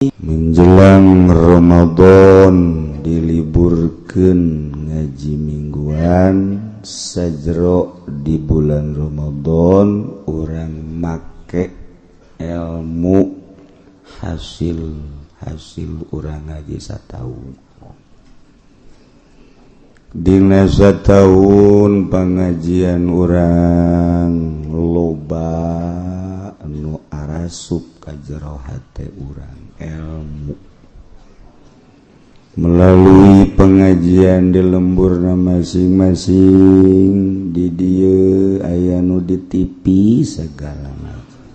menjelang Ramadan diliburkeun ngaji mingguan sajero di bulan Ramadan urang make ilmu hasil urang ngaji sataun dina sataun pengajian urang loba anu arasup ka jero hate urang ilmu melalui pengajian di lemburna masing-masing di dieu aya nu di TV segala macam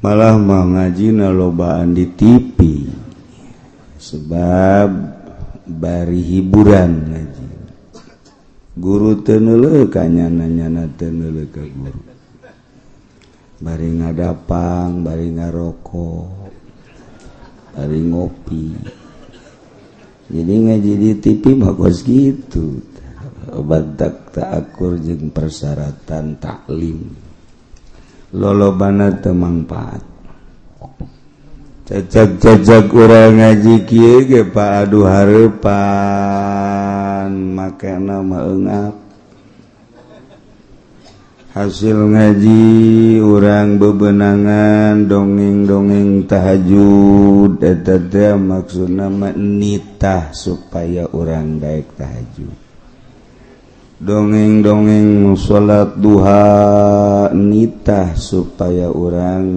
malah mah ngajina lobaan di TV sebab bari hiburan ngaji guru teu neuleuh ka nyana-nyana teu neuleuh ka guru bari ngadapang, bari ngarokok, bari ngopi. Jadi ngaji di TV bagus gitu. Badak ta'akur jeung persyaratan taklim. Lolobana teu mangpaat. Cacak-cacak urang ngaji kieu ge pa adu hareupan, makana maeungap. Hasil ngaji urang bebenangan dongeng-dongeng tahajud eta teh maksudna nitah supaya urang daek tahajud dongeng-dongeng salat duha nitah supaya urang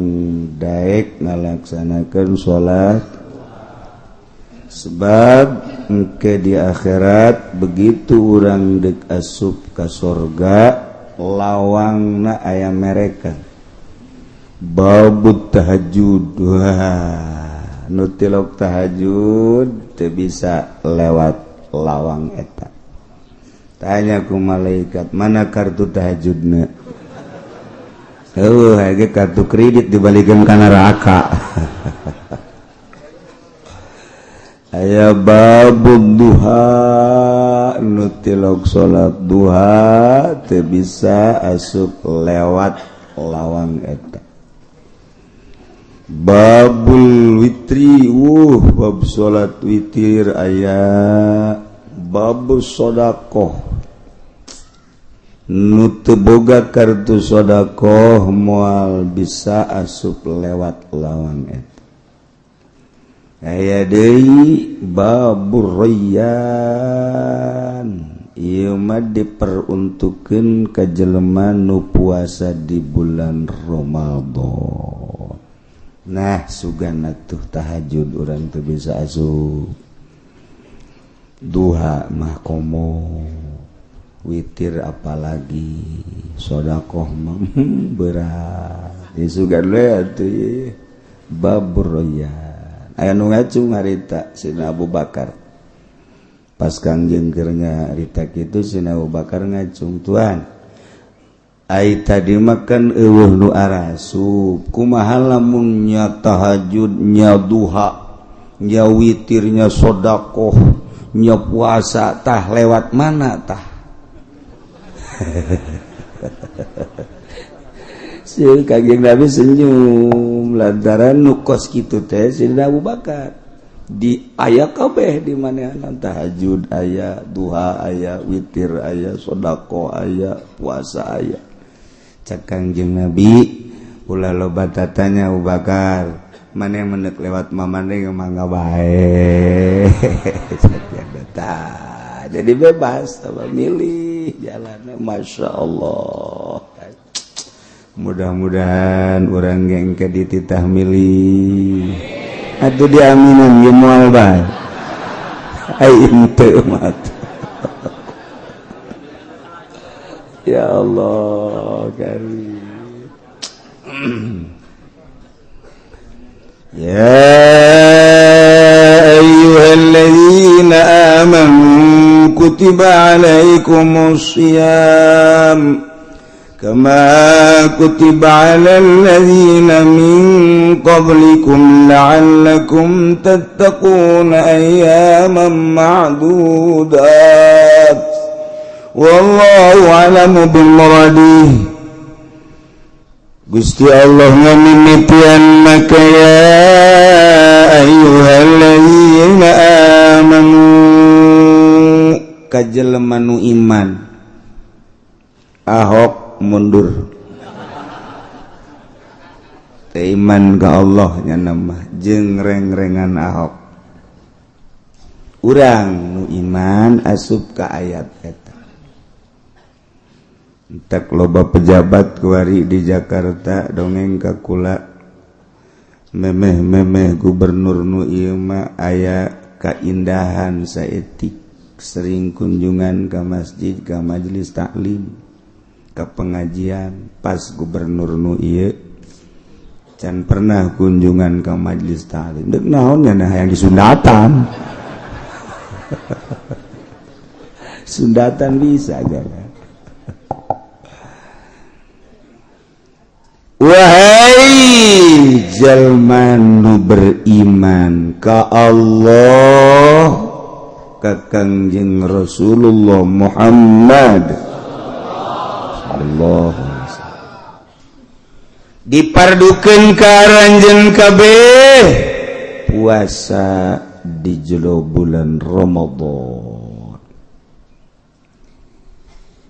daek ngalaksanakeun salat sebab engke di akhirat begitu urang deuk asup ka surga lawangna aya mereka babut tahajud wah nu tilok tahajud teu bisa lewat lawang eta tanya ku malaikat mana kartu tahajudna ge kartu kredit dibalikeun ka neraka aya babud duha nu tilok salat duha teu bisa asup lewat lawang eta babul witri bab salat witir aya babus sedekah nu teu boga kartu sedekah moal bisa asup lewat lawang eta aya deui babur rayyan ieu mah diperuntukkeun ka jelema nu puasa di bulan Ramadan. Nah sugana tuh tahajud urang teu bisa asup duha mah komo witir apalagi sedekah mah berat disugan we atuh babur rayyan aya nu ngacung harita Sina Abu Bakar pas Kangjeng keur nyarita kitu Sina Abu Bakar ngacung tuan ai tadi makan eueuh nu arasup kumaha lamun nya tahajud nya duha nya witir nya sedekah nya puasa tah lewat mana tah si Kangjeng Nabi senyum lantaran nu kos kitu teh Sayyidina Abu Bakar di aya kabeh di manehna tahajud aya duha aya witir aya sedekah aya puasa aya cak Kangjeng Nabi ulah loba tatanya Abu Bakar maneh menek lewat mamane mangga bae jadi bebas apa milih jalannya Masya Allah. Mudah-mudahan urang engke dititah milih atuh diaminan ge moal bae ai henteu mah ya Allah karim ya ayyuhalladzina amanu kutiba alaikumus shiyam كما كتب على الذين من قبلكم لعلكم تتقون أياما معدودات والله أعلم بمراده Gusti Allah ngamimitian maka ya ayyuhalladzina amanu kajelema nu iman Ahok mundur iman ke Allah nya nama jeung reng-rengan Ahok urang nu iman asup ka ayat eta entek loba pejabat kuari di Jakarta dongeng ka kula memeh gubernur nu ieu mah aya kaindahan saetik sering kunjungan ke masjid ke majelis taklim ke pengajian pas gubernur nu ieu can pernah kunjungan ke majelis taklim deuk naon nya nah yang disundatan sundatan bisa aja kan. Wahai jalma nu beriman ka Allah ka Kangjeng Rasulullah Muhammad sallallahu alaihi wasallam dipardukeun ka aranjeun kabeh puasa di jero bulan Ramadan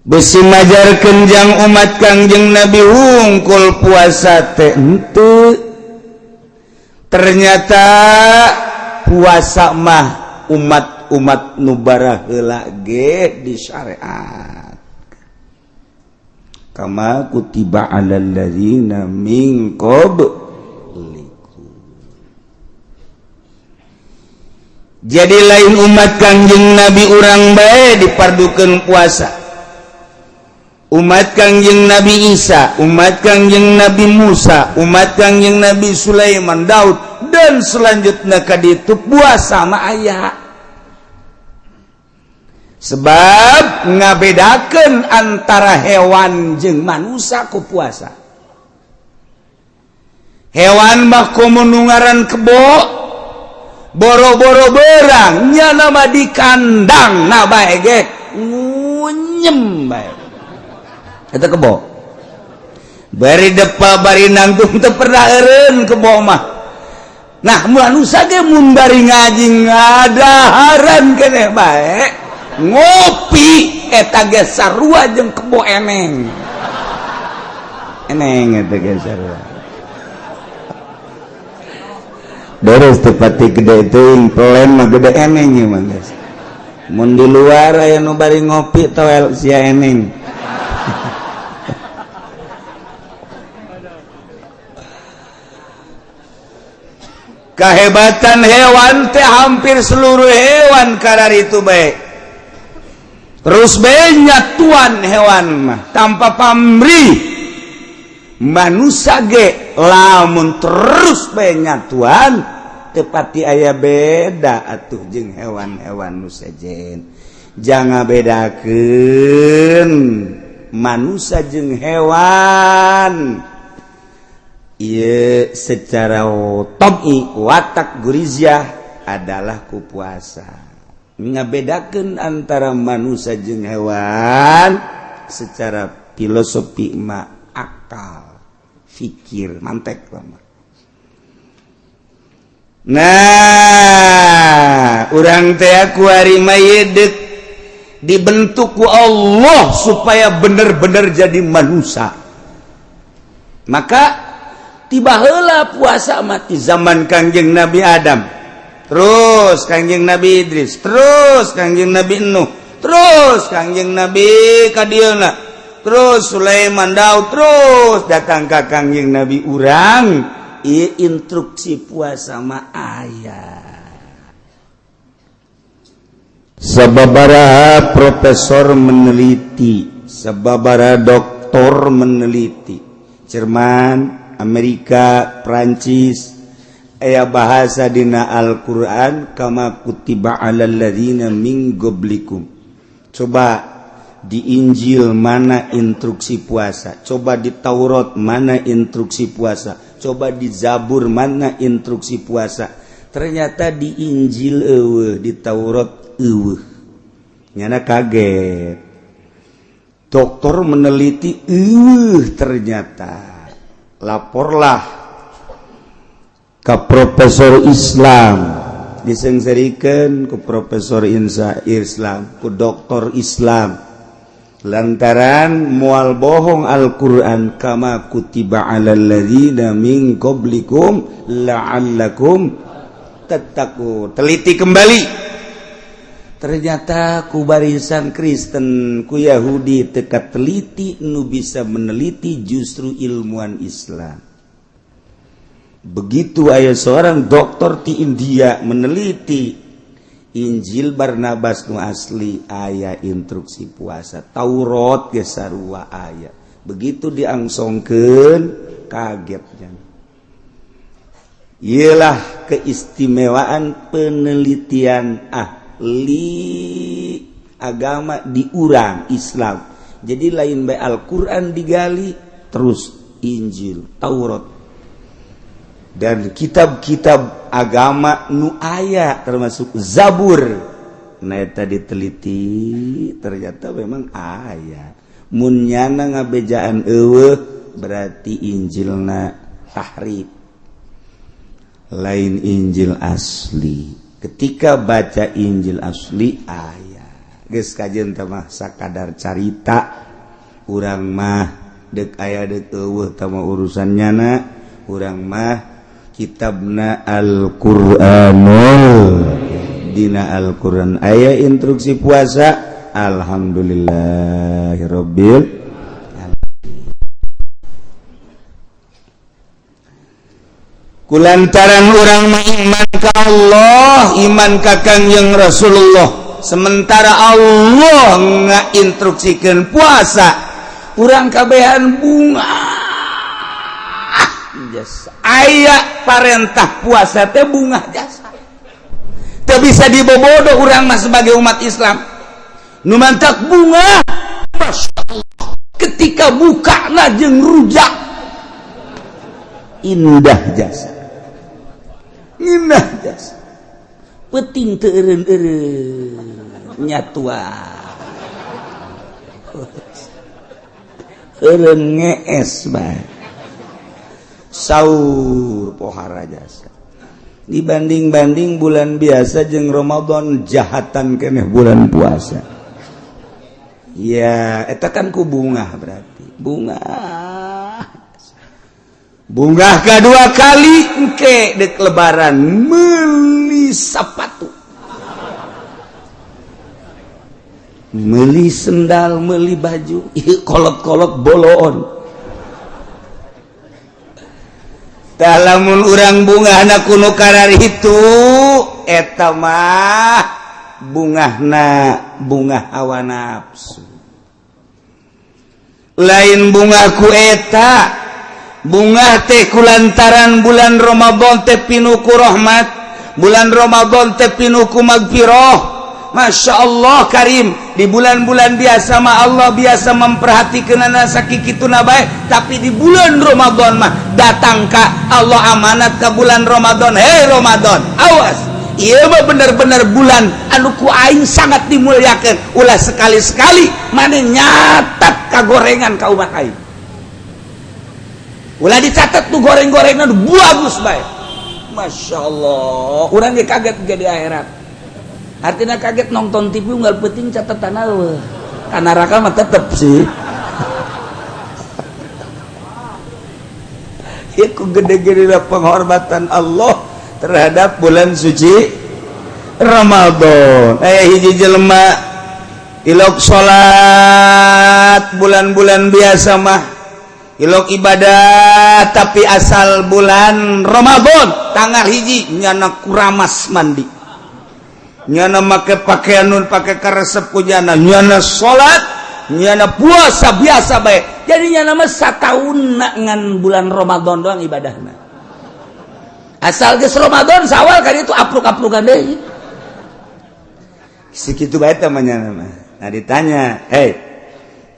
besi majarkeun jang umat Kangjeng Nabi hungkul puasa teh henteu ternyata puasa mah umat nu bara heula ge di syariat kama kutiba alal ladzina min qablikum jadi lain umat Kangjeng Nabi urang bae dipardukeun puasa umat Kangjeng Nabi Isa, umat Kangjeng Nabi Musa, umat Kangjeng Nabi Sulaiman, Daud, dan selanjutnya kaditu puasa mah aya. Sebab ngabedakeun antara hewan jeung manusia ku puasa. Hewan mah komo nu ngaran kebo, boro-boro beurang, nya nama di kandang na bae ge ngunyem bae. Eta kebo bari depa bari nangtung teu pernah eureun kebo mah nah manusia ge mun bari ngaji ngadaharan keneh bae ngopi eta ge sarua jeung kebo eneng eta ge sarua beres teu pati gede teuing pelen mah gede eneng ieu mah geus mun di luar aya nu bari ngopi toel sia eneng kahebatan hewan teh hampir seluruh hewan karar itu baik terus nyatuan hewan mah tanpa pamrih manusia ge lamun terus nyatuan tepati aya beda atuh jeung hewan-hewan nu sejen jangan bedakeun manusia jeung hewan ieu secara tabii watak gurizah adalah ku puasa ngabedakeun antara manusia jeung hewan secara filosofi mah akal fikir mantek mah nah urang teh kuari mayedeuk dibentuk ku Allah supaya bener-bener jadi manusia maka tiba heula puasa mati zaman Kangjeng Nabi Adam terus Kangjeng Nabi Idris terus Kangjeng Nabi Nuh terus Kangjeng Nabi kadieuna terus Sulaiman Daud terus datang ka Kangjeng Nabi urang ieu instruksi puasa mah aya sababaraha profesor meneliti sababaraha doktor meneliti Jerman Amerika, Prancis aya bahasa dina Al-Qur'an kama kutiba alal ladzina min qablikum coba di Injil mana instruksi puasa coba di Taurat mana instruksi puasa coba di Zabur mana instruksi puasa ternyata di Injil eueuh di Taurat eueuh nyana kaget dokter meneliti ternyata laporlah ke profesor Islam, disengserikan ku profesor Islam, ku doktor Islam, lantaran mual bohong Al-Quran, kama kutiba alal ladzina min qablikum la'allakum tattaqun. Teliti kembali, ternyata ku barisan Kristen, ku Yahudi teka teliti nu bisa meneliti justru ilmuwan Islam. Begitu aya seorang doktor di India meneliti Injil Barnabas nu asli aya instruksi puasa, Taurat ge sarua aya. Begitu diangsongkeun kagetnya. Ialah keistimewaan penelitian ahli agama di urang Islam. Jadi lain bae Al-Qur'an digali, terus Injil, Taurat, dan kitab-kitab agama nu aya termasuk Zabur. Nah eta diteliti ternyata memang aya. Mun nyana ngabejaan eueuh berarti Injilna tahrif, lain Injil asli. Ketika baca Injil asli aya, geus kajeun teh mah sakadar carita, urang mah deuk aya deuk eueuh teh mah urusan nyana, urang mah kitabna Al-Qur'anul, dina Al-Qur'an aya instruksi puasa. Alhamdulillahirabbil alamin. Kulantaran urang mah iman ka Allah, iman ka Kangjeng Rasulullah, sementara Allah ngainstruksikeun puasa, urang kabehan bunga jasa. Aya parentah puasa teh bunga jasa. Teu bisa dibobodo urang mah sebagai umat Islam. Nu mantak bunga, masyaallah, ketika bukana jeung rujak indah jasa. Indah jasa. Peuting teu eureun-eureun nyatua. Eureun ngees bae. Saur pohara jasa. Dibanding-banding bulan biasa jeung Ramadan, jahatan keneh bulan puasa. Ya, eta kan ku bunga berarti. Bunga. Bunga kedua kali engke dek lebaran meuli sapatu. Meuli sendal, meuli baju, kolot-kolot boloon. Lamun urang bungahna kuno karar itu eta mah bungahna bunga hawa nafsu. Lain bunga ku eta, bunga teh kulantaran bulan Ramadan teh pinuh ku rahmat, bulan Ramadan teh pinuh ku magfirah. Masya Allah karim, di bulan-bulan biasa mah Allah biasa memperhatikan sakikituna bae, tapi di bulan Ramadan mah datang ka Allah amanat ke bulan Ramadan. Hei Ramadan, awas, ieu mah bener-bener bulan anu ku aing sangat dimuliakeun. Ulah sekali-sekali maneh nyatat kagorengan ka umat aing. Ulah dicatat tuh goreng-gorengan bagus bae. Masya Allah, urang ge kaget jadi akhirat. Artinya kaget nonton TV unggal penting catatan eueuh. Ka neraka mah tetep sih. Ieu gede-gede penghormatan Allah terhadap bulan suci Ramadan. Hiji jelema ilok salat bulan-bulan biasa mah, ilok ibadah, tapi asal bulan Ramadan tanggal hiji nyana kuramas mandi, nyana make pakaian nun pake karesep kujana, nyana salat, nyana puasa biasa bae. Jadi nyana mah sataunna ngan bulan Ramadan doang ibadahna. Asal geus Ramadan sawal kan itu apluk-aplukan deui. Sekitu bae teh nyana mah. Nah ditanya, "Hei,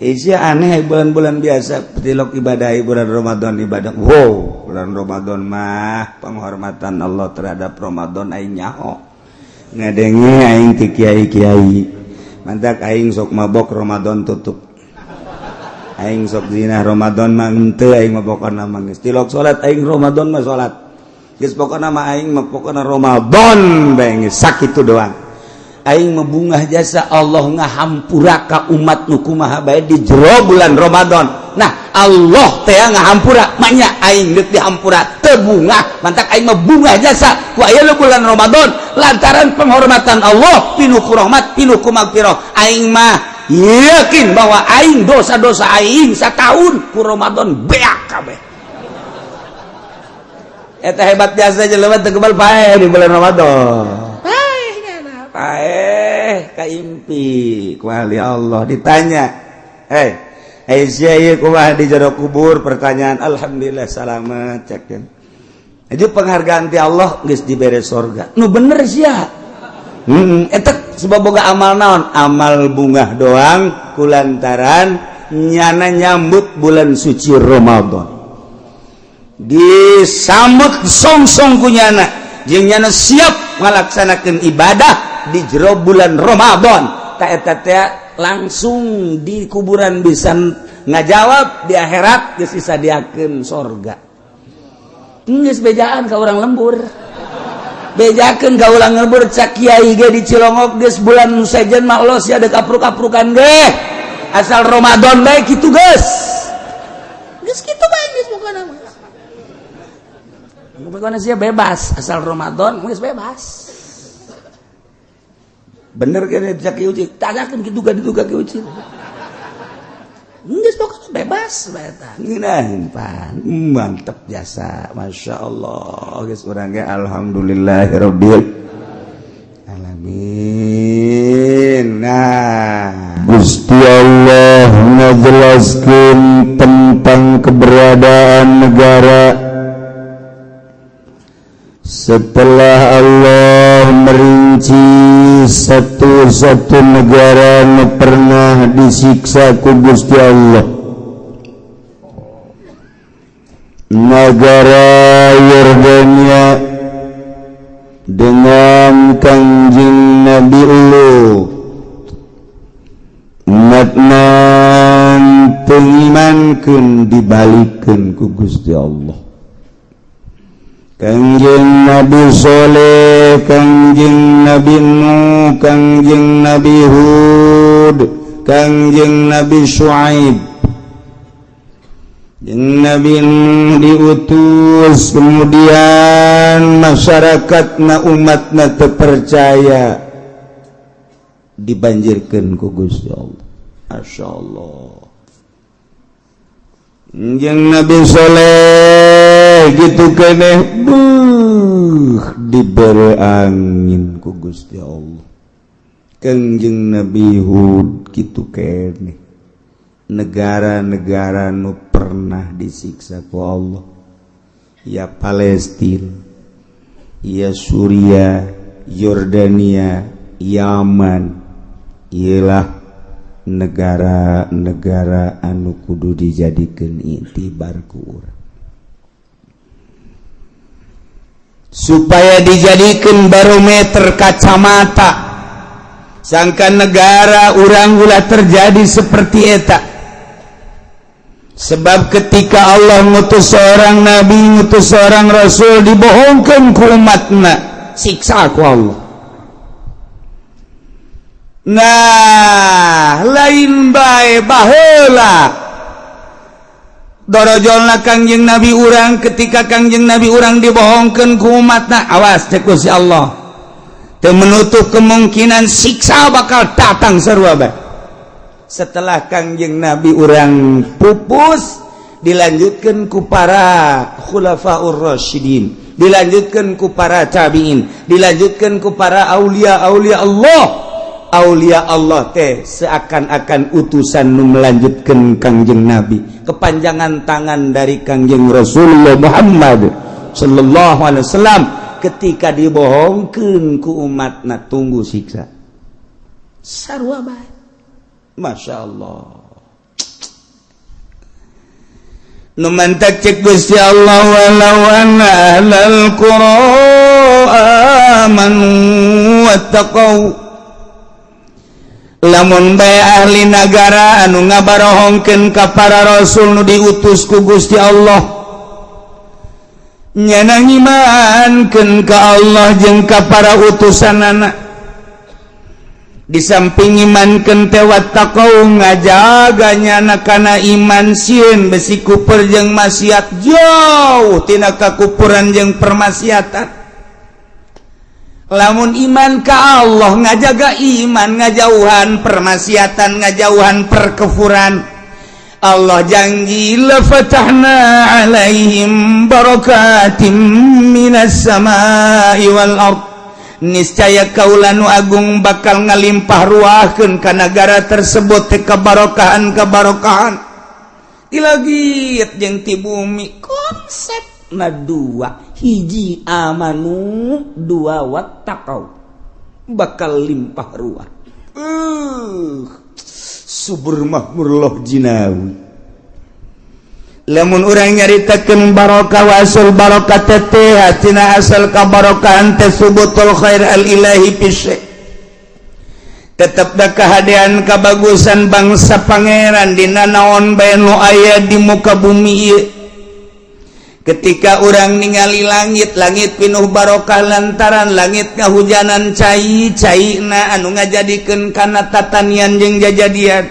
isi aneh bulan-bulan biasa tilok ibadah bulan Ramadan ibadah." Wow, bulan Ramadan mah penghormatan Allah terhadap Ramadan aing nyaho. Ngadenge aing ti kiai-kiai. Mantak aing sok mabok Ramadan tutup. aing sok zina Ramadan mah henteu aing mah pokona mah geus tilok salat aing Ramadan mah salat geus pokona mah aing mah pokona Ramadan bae geus sakitu doang aing mah bungah jasa Allah ngahampura ka umat nu kumaha bae di jero bulan Ramadan. Nah Allah teh ngahampura manya aing deuk dihampura teu bungah mantak aing mah bungah jasa ku aya bulan Ramadan lantaran penghormatan Allah pinuh ku rahmat pinuh ku magfirah aing mah yakin bahwa aing dosa-dosa aing satahun ku Ramadan beak kabeh eta hebat jasa jelema teu kebal paeh di bulan Ramadan paeh kaimpi ku ahli Allah ditanya Aisyah kumaha di jero kubur pertanyaan alhamdulillah salamet cekeun. Itu penghargaan ti Allah geus dibere surga. Nu bener sia. Eta sebab boga amal naon? Amal bungah doang kulantaran nyana nyambut bulan suci Ramadan. Disambut song-song ku nyana jeung nyana siap ngalaksanakeun ibadah di jero bulan Ramadan. Ta eta teh langsung di kuburan bisa ngajawab di akhirat geus disadiakeun sorga. Geus bejaan ka urang lembur. Bejakeun ka urang lembur cak kiai ge di Cilongok geus bulan sejen mah Allah sia deuk apruk-aprukan ge. Asal Ramadan bae kitu geus. Geus kitu bae geus pokona mah. Pokona sia bebas asal Ramadan geus bebas. Bener kan cak uci tagakeun kitu ka ditu ka uci geus pokoknya bebas eta ngeunaheun pan mantep jasa masyaallah geus urang ge alhamdulillahirabbil alamin. Nah Gusti Allah ngajelaskeun tentang keberadaan negara setelah Allah merinci satu-satu negara yang pernah disiksa ku Gusti Allah. Negara Yordania dengan Kangjeng Nabi Lut umatna teu ngimankeun dibalikeun ku Gusti Allah. Kangjeng Nabi Soleh, Kangjeng Nabi Nuh, Kangjeng Nabi Hud, Kangjeng Nabi Syuaib. Kangjeng Nabi Nuh diutus, kemudian masyarakatna umatna terpercaya dibanjirkeun ku Gusti Allah. Masyaallah. Kangjeng Nabi Soleh gitu keneh diberi angin ku Gusti Allah. Kangjeng Nabi Hud gitu keneh negara-negara nu pernah disiksa ku Allah ya Palestina ya Suriah Yordania Yaman ialah negara-negara anu kudu dijadikeun iktibar ku urang supaya dijadikeun barometer kacamata sangkan negara urang ulah terjadi seperti eta. Sebab ketika Allah ngutus seorang nabi ngutus seorang rasul dibohongkeun ku umatna siksa ku Allah. Nah, lain bae baheula dorojolna Kangjeng Nabi urang ketika Kangjeng Nabi urang dibohongkeun ku umatna awas teh Gusti Allah teu menutup kemungkinan siksa bakal datang sarua bae. Setelah Kangjeng Nabi urang pupus dilanjutkeun ku para khulafaur rasyidin, dilanjutkeun ku para tabi'in, dilanjutkeun ku para aulia-aulia Allah. Aulia Allah teh seakan-akan utusan nu melanjutkan Kangjeng Nabi, kepanjangan tangan dari Kangjeng Rasulullah Muhammad sallallahu alaihi wasallam ketika dibohongkeun ku umatna tunggu siksa sarua bae. Masyaallah. Nu mantak cek Gusti Allah walau anna ahlal qura amanu wattaqau lamun bae ahli nagara anu ngabarohongkeun ka para rasul nu diutus ku Gusti Allah nyana ngimankeun ka Allah jeung ka para utusanana di samping imankeun teh wattaqau ngajaga nyana kana iman sieun besi kufur jeung maksiat jauh tina kakupuran jeung permaksiatan. Lamun iman ka Allah ngajaga iman ngajauhan permaksiatan ngajauhan perkufuran Allah janji la fatahna alaihim barakatim minas samai wal ard niscaya kaula nu agung bakal ngalimpah ruahkeun ka nagara tersebut teh kabarokahan di langit jeung ti bumi konsepna dua hiji amanu dua wattaqau bakal limpah ruah subur makmur loh jinawi lamun urang nyaritakeun barokah wa asal barokah teh tina asal kabarokahan teh subutul khair al ilahi fi tetep da kahadean kabagusan bangsa pangeran dina naon bae nu aya di muka bumi ieu. Ketika orang ningali langit pinuh barokah lantaran langit kahujanan cai-caina anu ngajadikeun kana tatanian jeung jajadian.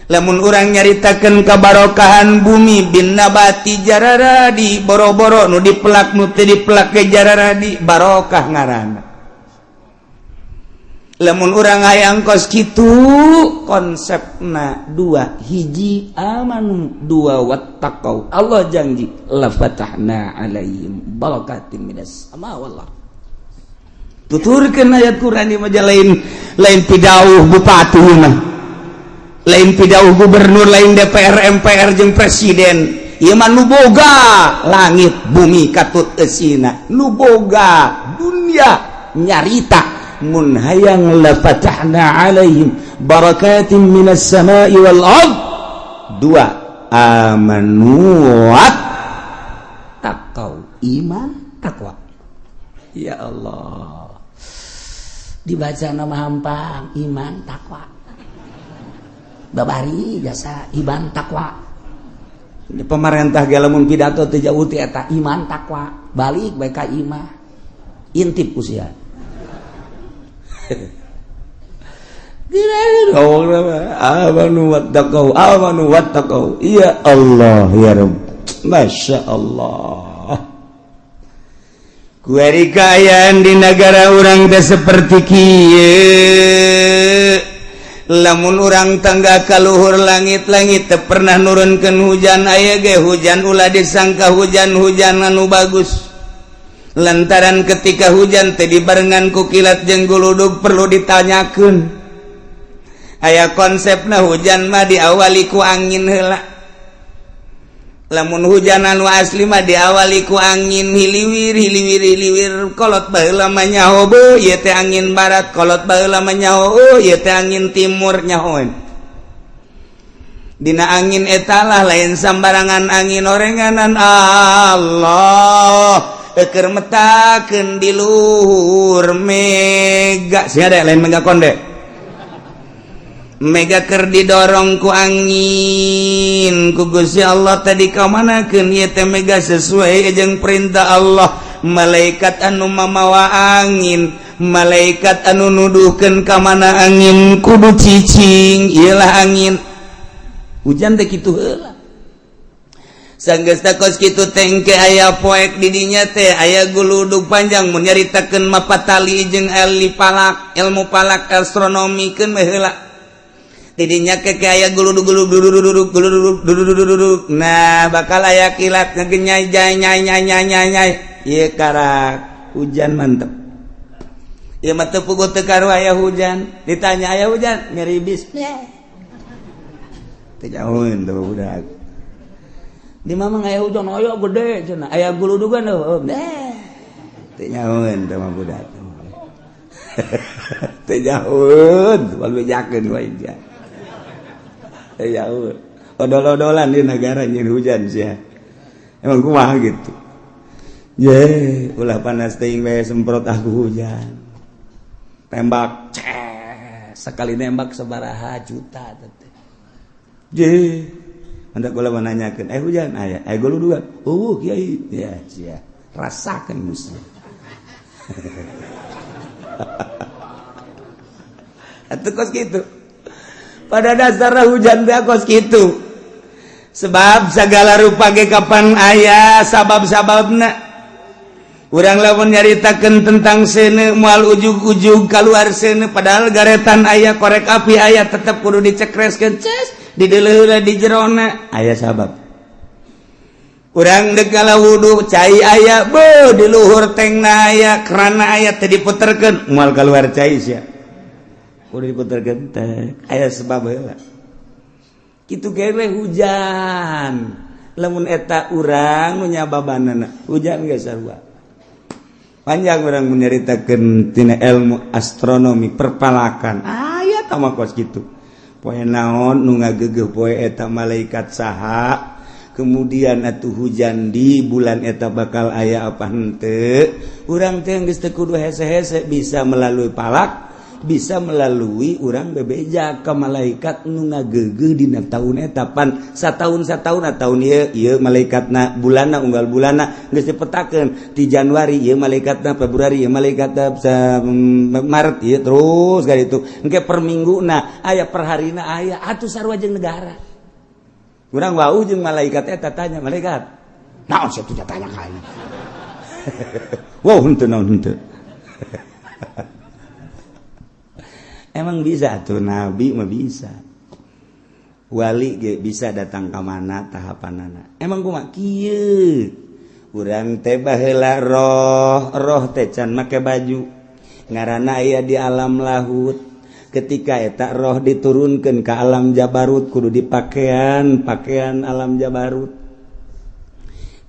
Lamun urang nyaritakeun kabarokahan bumi bin nabati jararadi boro-boro nu dipelak nu teu dipelak ke jararadi barokah ngaranna. Lamun urang hayang kos kitu konsepna dua hiji amanu dua wattaqau Allah janji la fatahna alaihim barakatim minas sama wallah tuturkeun ayat Quran di maja lain pidauh bupati mah lain pidauh gubernur lain DPR MPR jeung presiden ieu mah nu boga langit bumi katut eusina nu boga dunia nyarita mun hayang la fatahna alaihim barakatin minas samai wal ard dua amanu wattaqau iman takwa ya Allah dibaca nama hampang iman takwa babari jasa iman takwa di pemerintah ge lamun pidato teh jauh ti eta iman takwa balik bae ka imah intip usia amanu wattaqau ya Allah ya Rabb Masya Allah kuari kaayaan di negara orang teh seperti kieu lamun urang tangga ka luhur langit-langit teu pernah nurunkeun hujan aya ge hujan ulah disangka hujan-hujan anu bagus lantaran ketika hujan teh dibarengan ku kilat jeung guludug perlu ditanyakeun aya konsepna hujan mah diawali ku angin heula lamun hujan anu asli mah diawali ku angin hiliwir kolot baheula mah nyaho beuh ieu teh angin barat kolot baheula mah nyaho ieu teh angin timur nyahoan dina angin eta lah lain sambarangan angin orenganan Allah keur metakeun di luhur mega sia ada lain mega konde mega keur didorong ku angin ku Gusti Allah tadi ka manakeun ieu teh mega sesuai jeung perintah Allah malaikat anu mamawa angin malaikat anu nuduhkeun ka mana angin kudu cicing ieulah angin hujan teh kitu heula sanggeus takos kitu teh engke aya poek di dinya teh aya guludug panjang mun nyaritakeun mapatali jeung ilmu palak astronomi keun mah heula di dinya ke aya guludug nah bakal aya kilat ngagenyai nyai ieu karak hujan mantep ieu mah teu puguh teu karu aya hujan ditanya aya hujan ngeribis teh jauheun teh budak di mamang aya hujan aya gede cenah aya guludugan teh nyahoeun teh mah budak teh jauheun balbejakeun wae ja teh jauheun odol-odolan di negara nyeun hujan sia emang kumaha gitu ye ulah panas teuing we semprot aku hujan tembak ces sekali nembak sabaraha juta Anda kalau menanyakan hujan aya golu dua kiai ya sia rasakan musuh atuh kos gitu pada dasarnya hujan teh kos gitu sebab segala rupa ge kapan aya sabab-sababna urang lamun nyaritakeun tentang seuneu moal ujug-ujug kaluar seuneu padahal garetan aya korek api aya tetep kudu dicekreskeun ces di deuleuhna di jerona aya sabab urang deuk kala wudu cai aya beuh di luhur tengna aya kerana aya teh diputerkeun moal kaluar cai sia kudu diputerkeun teh aya sebab heula kitu kene hujan lamun eta urang nu nyababanana hujan geus sarua panjang urang nyaritakeun tina ilmu astronomi perpalakan aya tama kos kitu poe naon nu ngageugeuh poe eta malaikat saha kemudian atuh hujan di bulan eta bakal aya apa henteu urang teh geus teu kudu hese-hese bisa melalui palak bisa melalui urang bebeja ka malaikat nu ngageugeuh dina taun eta pan sataun tahun ieu malaikatna bulanna unggal bulanna geus dipetakeun ti Januari ieu malaikatna Februari ieu malaikatna Maret ieu terus ka ditu engke per mingguna aya per harina aya atuh sarua jeung negara urang wauh jeung malaikat eta tanya malaikat naon sia tuh tanya ka aing wow henteu naon henteu emang bisa tuh nabi mah bisa wali ge bisa datang ka mana tahapanana emang kumaha kieu urang teh baheula roh teh can make baju ngaranna aya di alam lahut ketika eta roh diturunkeun ka alam jabarut kudu dipakaian alam jabarut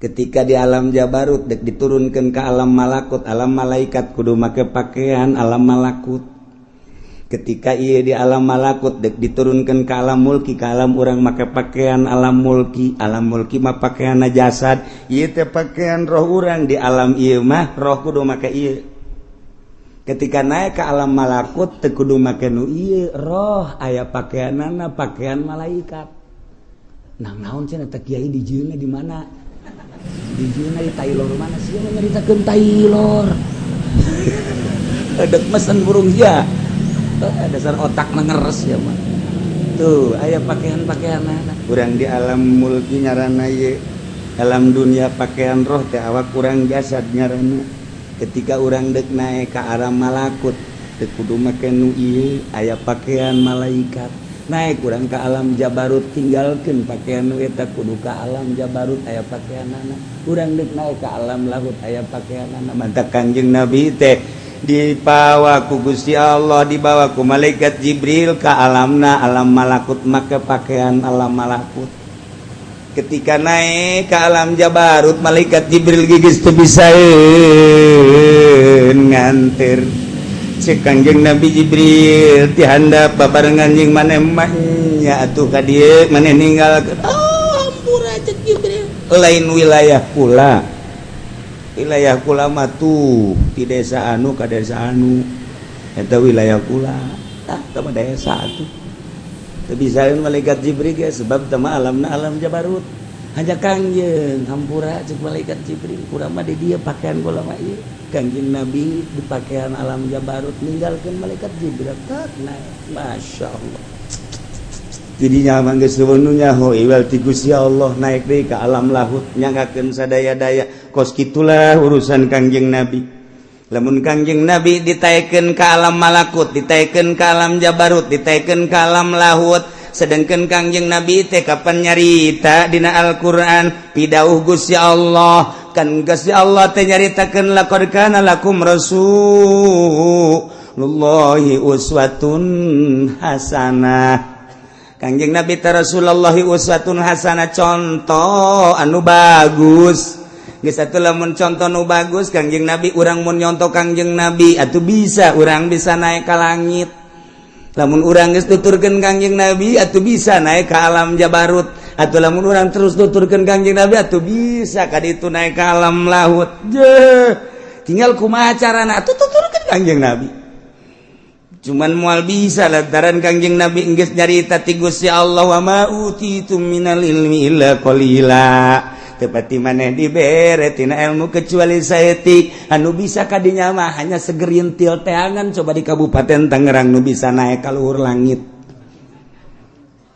ketika di alam jabarut dek diturunkeun ka alam malakut alam malaikat kudu make pakaian alam malakut ketika ieu di alam malakut dek diturunkeun ka alam mulki ka alam urang make pakaian alam mulki mah pakaianna jasad ieu teh pakaian roh urang di alam ieu mah roh kudu make ieu ketika naik ke alam malakut teu kudu make nu ieu roh aya pakaianna pakaian malaikat nang naon cenah teh kiai di jieuna di mana di jieuna di Taylor mana sih nyaritakeun Taylor dek mesen burung ya dasar otak ngeres ya mah tuh aya pakaian-pakaianna urang di alam mulki nyarana ye alam dunia pakaian roh teh awak urang jasad nyarana ketika urang dek naik ke alam malakut teu kudu make nu ieu aya pakaian malaikat naik urang ka alam jabarut tinggalkeun pakaian nu eta kudu ka alam jabarut aya pakaianana urang dek naik ka alam lahut aya pakaianana mantap Kanjeng Nabi teh dibawa ku Gusti Allah dibawa ku malaikat Jibril ka alamna alam malakut make pakaian alam malakut ketika naik ke alam jabarut malaikat Jibril geus teu bisa nganter cek Kanjeng Nabi Jibril ti handap babarengan jeung maneh nya atuh ka dieu maneh ninggalkeun ampura cek Jibril lain wilayah pula wilayah kula mah tuh di desa anu ka desa anu eta wilayah kula tah mah desa atuh teu bisaeun malaikat Jibril ge sebab teh mah alamna alam jabarut hanya Kangjeng hampura cek malaikat Jibril kurang mah di dieu pakaian kula mah ieu Kanjeng Nabi di pakaian alam jabarut ninggalkeun malaikat Jibril tak naik masyaallah jadi nyaman geus sebenarnya hoiwal ti Gusti Allah naik deui ka alam lahut nyanggakeun sadaya-daya kos kitulah urusan Kanjeng Nabi lamun Kanjeng Nabi ditaekeun ka alam malakut ditaekeun ka alam jabarut ditaekeun ka alam lahut sedengkeun Kanjeng Nabi teh kapan nyarita dina Al-Qur'an pidauh Gusti Allah kan Gusti Allah teh nyaritakeun laqad kana lakum rasulullahi uswatun hasanah Kanjeng Nabi ta Rasulullah uswatun hasanah contoh anu bagus geus atuh lamun contoh nu bagus Kanjeng Nabi urang mun nyontoh Kanjeng Nabi atuh bisa urang bisa naik ka langit lamun urang geus tuturkeun Kanjeng Nabi atuh bisa naik ka alam jabarut atuh lamun urang terus tuturkeun Kanjeng Nabi atuh bisa ka ditu naik ka alam lahut tinggal kumaha carana atuh tuturkeun Kanjeng Nabi cuman moal bisa lantaran Kangjeng Nabi geus nyarita ti Gusti Allah wa ma utitum minal ilmi illa qalila tepati maneh dibere tina ilmu kecuali saeutik anu bisa kadinya mah hanya segerintil teangan coba di Kabupaten Tangerang nu bisa naik ka luhur langit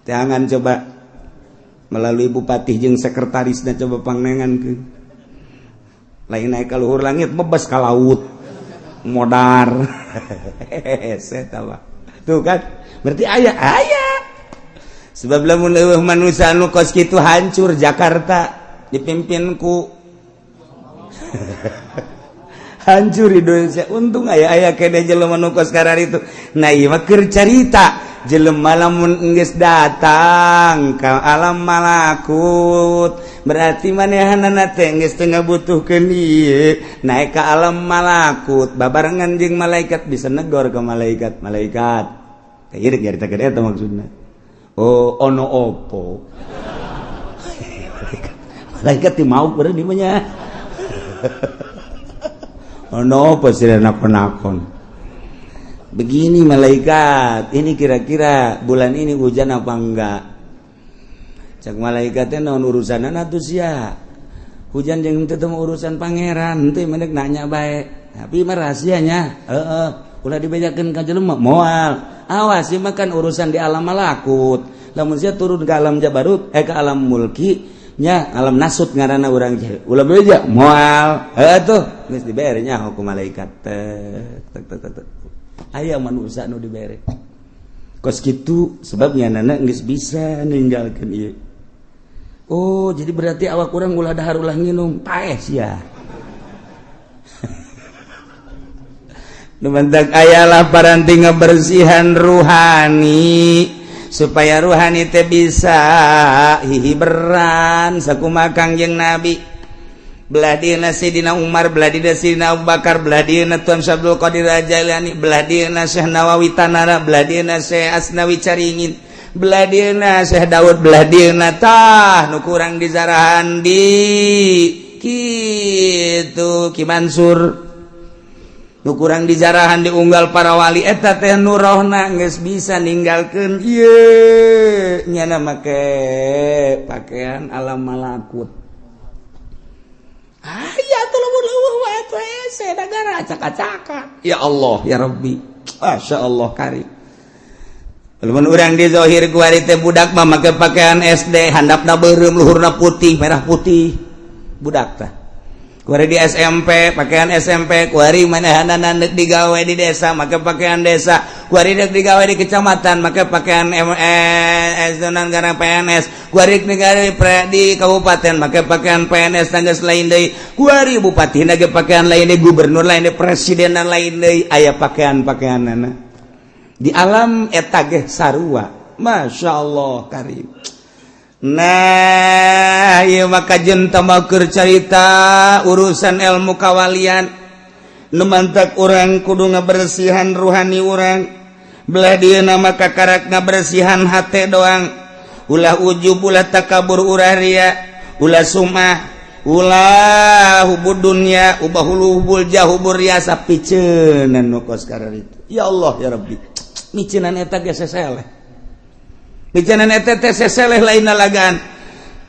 teangan coba melalui bupati jeung sekretarisna coba pangnengankeun lain naik ka luhur langit bebas ka laut modar tuh kan berarti ayah sebab lamun eueuh manusia anu kos kitu hancur Jakarta dipimpinku hancur Indonesia untung aya kene jelema nu kos karar itu nah ieu mah keur carita jelema lamun geus datang ka alam malakut berarti manehanana teh geus teu ngabutuhkeun ieu naik ka alam malakut babarengan jeung malaikat bisa negor ke malaikat teh ieu nyaritakeun eta maksudna oh ono opo malaikat ti mau beureun di mah nya ono opo sirena nakon begini malaikat ini kira-kira bulan ini hujan apa enggak cak malaikatnya naon urusanana tuh sia hujan jeung teu urusan pangeran teh mendek nanya bae tapi mah rahasianya ulah dibejakeun ka jelema moal awas ieu mah kan urusan di alam malakut lamun sia turun ke alam jabarut ke alam mulki nya alam nasut ngaranna urang teh ulah beja moal tuh geus dibere nya ku malaikat tek aya manusia nu dibere kos kitu sebabnya nana geus bisa ninggalkeun ieu oh jadi berarti awak urang ulah dahar ulah nginum paeh sia nu mentak ayalah paranti ngabersihan ruhani supaya ruhani teh bisa hihiberan sakumaha Kangjeng Nabi belah dieuna Sayyidina Umar, belah dieuna Sayyidina Abu Bakar, belah dieuna Tuan Syabdul Qadir Jailani, belah dieuna Syekh Nawawi Tanara, belah dieuna Syekh Asnawi Caringin, belah dieuna Syekh Daud, belah dieuna tah nu kurang dizarahan di kitu Ki Mansur nu kurang dizarahan di unggal para wali eta teh nu rohna geus bisa ninggalkeun ieu nyana make pakaian alam malakut aya tuh leuweuh wae tuh ese negara acak-acaka ya Allah ya Rabbi masyaallah karim lamun urang di zahir kuari teh budak mah make pakaian SD handapna beureum luhurna putih merah putih budak teh kuari di SMP pakaian SMP kuari manehanana neuk digawe di desa make pakaian desa kuari neuk digawe di kecamatan make pakaian donan garang PNS kuari digawe di kabupaten make pakaian PNS tanggeus lain deui kuari bupati ge pakaian lain deui gubernur lain deui presiden lain deui aya pakaian-pakaianana di alam eta ge sarua masyaallah karim. Nah ieu mah kajen tamakeun carita urusan ilmu kawalian nu mantak urang kudu ngabersihan ruhani urang belah dieuna mah kakarak ngabersihan hate doang ulah ujub ulah takabur ulah ria ulah sumah ulah hubud dunya ubah hubul jahubur riasa piceunan nu kos kararitu ya Allah ya Rabbi miceunan eta ge seseleh bicanan eta teh seseleh lainna lagan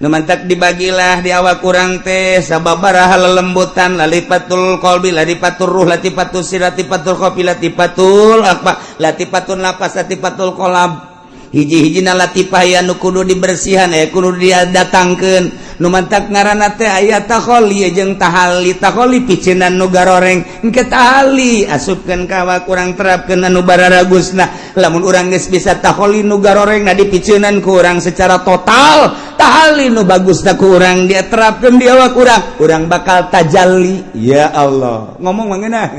nu mantak dibagilah di awak urang teh sababaraha lelembutan lalipatul qalbi latifatul ruh latifatul sir latifatul qafi latifatul apa latifatul nafas latifatul qalb hiji-hijina latifah anu kudu dibersihan kudu didatangkeun nu mantak ngaranna teh aya takholi jeung tahali takholi piceunan nu garoreng engke tahali asupkeun ka awak urang terapkeun anu bararagusna lamun urang geus bisa takholi nu garorengna dipiceunan ku urang secara total tahali nu bagusna ku urang dia terapkeun di awak urang bakal tajalli ya Allah ngomong mangeunah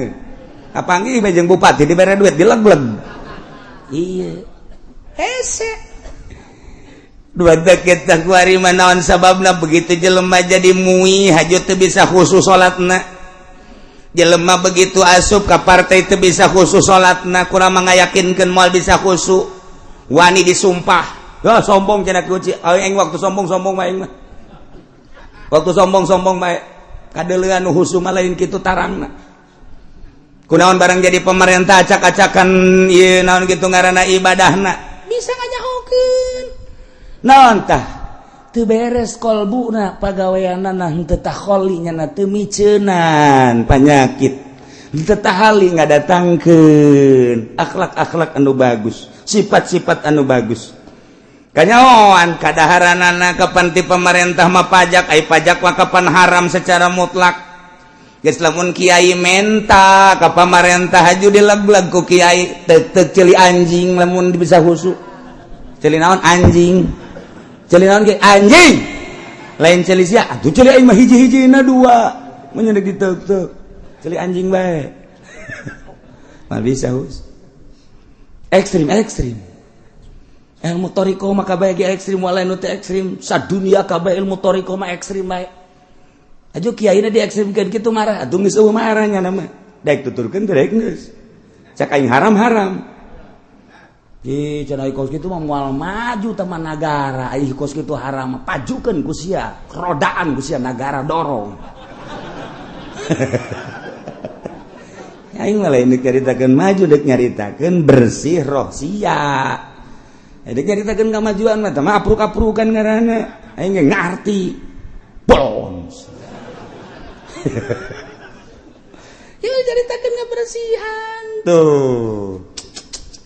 kapanggih jeung bupati dibere duit dilegleg iya hese dua deket tak kuari manaon sababna begitu jelema jadi muih hajut teu bisa khusus salatna jelema begitu asup ka partai teu bisa khusus salatna kurang mengayakinkeun moal bisa khusus wani disumpah sombong cenah kuci aing waktu sombong-sombong mah aing mah waktu sombong-sombong bae kadeuleuan nu husu mah lain kitu tarangna kunaon barang jadi pemerintah acak-acakan ieu naon kitu ngaranna ibadahna bisa ngajahokeun naon tah teu beres kolbuna pagaweanana henteu tah kholinya na teu miceunan panyakit henteu tah hali ngadatangkeun akhlak-akhlak anu bagus sifat-sifat anu bagus kanyaoan kadaharanana kapan ti pemerintah mah pajak ai pajak mah kapan haram secara mutlak. Geus lamun kiai menta ka pamarentah haju dileg-leg ku kiai teu celi anjing lamun bisa husu. Celi naon anjing. Celi naon ge anjing. Lain celi sia atuh celi aing mah hiji-hijina dua. Mun nya kitu teu. Celi anjing bae. Mal bisa hus. Ekstrim. Ilmu toriko mah kabeh ge ekstrim walain nu teu ekstrim. Sadunia kabeh ilmu toriko mah ekstrim bae. Ajo kiaina diekstrimkeun kitu marah atuh geus eueuh marahnya nama daek tuturkeun teh daek geus cak aing haram ih cenah kos kitu mah moal maju teman nagara ih kos kitu haram pajukeun ku sia rodaan ku sia nagara dorong aing mah lain nyaritakeun maju dek nyaritakeun bersih roh sia dek nyaritakeun kamajuan mah teh mah apruk-aprukan ngaranna aing ge ngarti bons ya ceritakan kebersihan tuh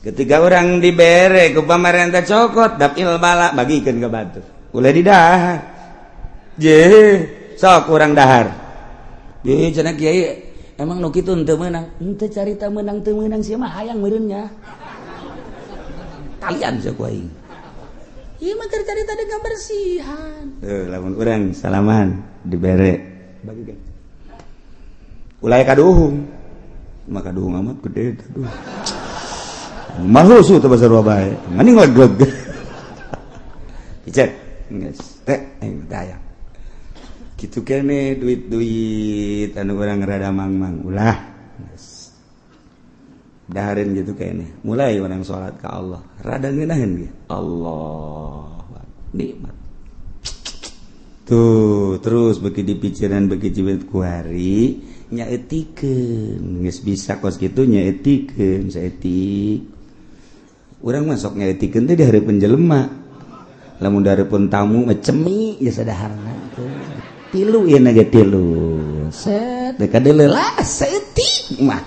ketika orang dibere ke pemerintah cokot dapil bala bagikan ke batu ulah didahar je sok orang dahar je cenah kiai emang nu kitu teu meunang henteu carita meunang teu meunang sia mah hayang meureunnya kalian sia ku aing ieu mah keur carita deui kebersihan tuh lamun urang salaman dibere bagikan ulai kaduhung maka kaduhung amat gede aduh mahusu teh basa bae mending legleg dicek geus teh aing tayang kitu keneh duit-duit anu urang rada mangmang ulah geus dahareun gitu keneh mulai urang salat ka Allah rada ngeunaheun ge Allah nikmat tuh terus beki dipikiran beki jiwet kuari nyaetikeun geus bisa kos kitu nyaetikeun saetik urang mah sok nyaetikeun teh di hareupeun jelema lamun hareupeun tamu mah cemi geus sadaharna tilu ieu na ge tilu set teh kadeuleula saeutik mah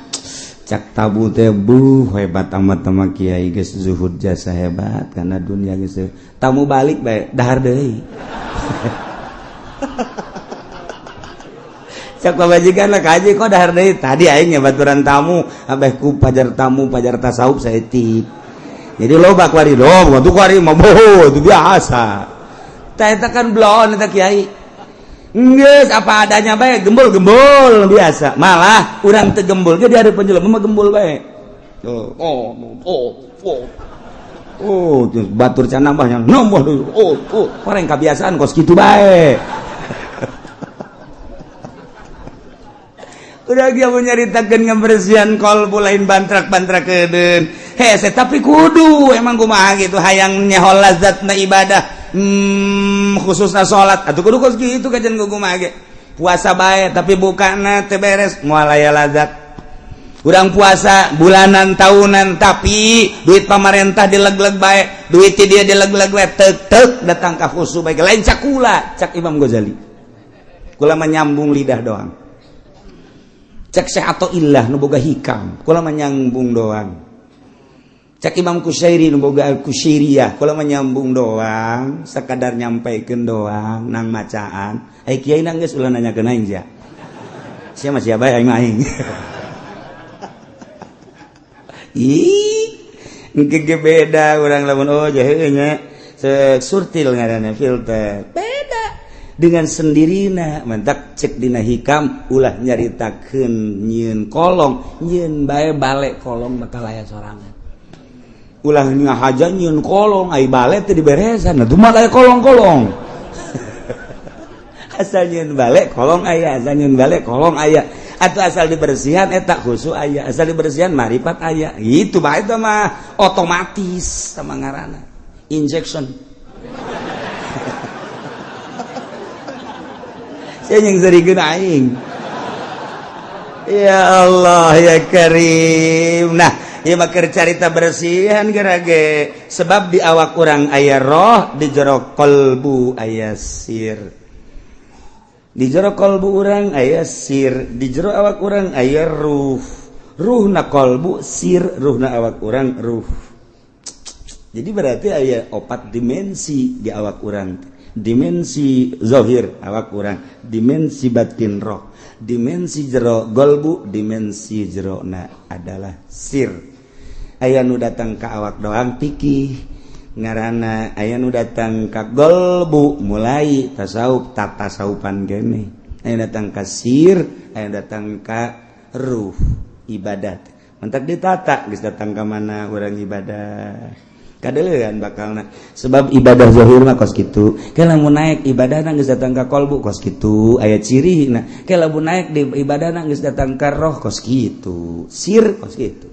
cak tabu teh hebat amat mah kiai geus zuhud jasa hebat kana dunia geus tamu balik bae dahar deui cak pabajikan lah kaji kok dahar deui tadi aing nya baturan tamu abeh ku pajar tamu pajar tasawuf saeutik jadi loba kuari loba tuh kuari mah boho itu biasa tah eta kan blon eta kiai geus apa adanya bae gembul biasa malah urang teu gembul ge di hareupeun jelema mah gembul bae batur can nambahnya nambah orang kebiasaan kos kitu bae udah dia menyaritakeun ngabersihan kolbu lain bantrak-bantrakeun hese tapi kudu emang kumaha gitu hayang nyehol lazatna ibadah khususna salat atuh kudu kos kitu kajen kumaha ge puasa bae tapi bukana teu beres moal aya lazat urang puasa bulanan tahunan tapi duit pamarentah dileg-leg bae duit dia dileg-leg bae teuk datang ka khusu bae lain cakula cak Imam Ghazali kula mah nyambung lidah doang cek Syekh Athaillah nu boga hikam kula mah nyambung doang cek Imam Kusyairi nu boga Al-Kusyairiyah kula mah nyambung doang sakadar nyampaikeun doang nang macaan ai kiai na geus ulah nanyakeun aing sia sia mah sia bae aing mah aing ih engke beda urang lamun oh jaheuh nya surtil ngaranna filter beda dengan sendirina mentak cek dina hikam ulah nyaritakeun nyieun kolong nyieun bae bale kolong bakal aya sorangan ulah ngahaja nyieun kolong ai bale teh diberesan atuh mah aya kolong-kolong asal nyieun bale kolong aya asal nyieun bale kolong aya atuh asal dibersihan eta khusu aya asal dibersihan marifat aya gitu bae teh mah otomatis sama ngaranna injection saya yang serikeun aing ya Allah ya Karim. Nah ieu mah keur carita bersihan gerage sebab di awak urang aya roh, di jero qalbu aya sir. Di jero qalbu urang aya sir, di jero awak urang aya ruh. Ruhna qalbu sir, ruhna awak urang ruh. Jadi berarti aya 4 dimensi di awak urang. Dimensi zahir awak urang, dimensi batin roh, dimensi jero qalbu, dimensi jerona adalah sir. Aya nu datang ka awak doang pikih ngaranna, aya nu datang ka qalbu mulai tasawuf tasawufan gene, aya datang ka sir, aya datang ka ruh ibadat. Mentak ditata geus datang ka mana urang ibadah. Kadeulean bakalna sebab ibadah zahir mah kos kitu, ke lamun naik ibadahna geus datang ka qalbu kos kitu aya cirina, ke lamun naik di ibadahna geus datang ka roh kos kitu, sir kos kitu.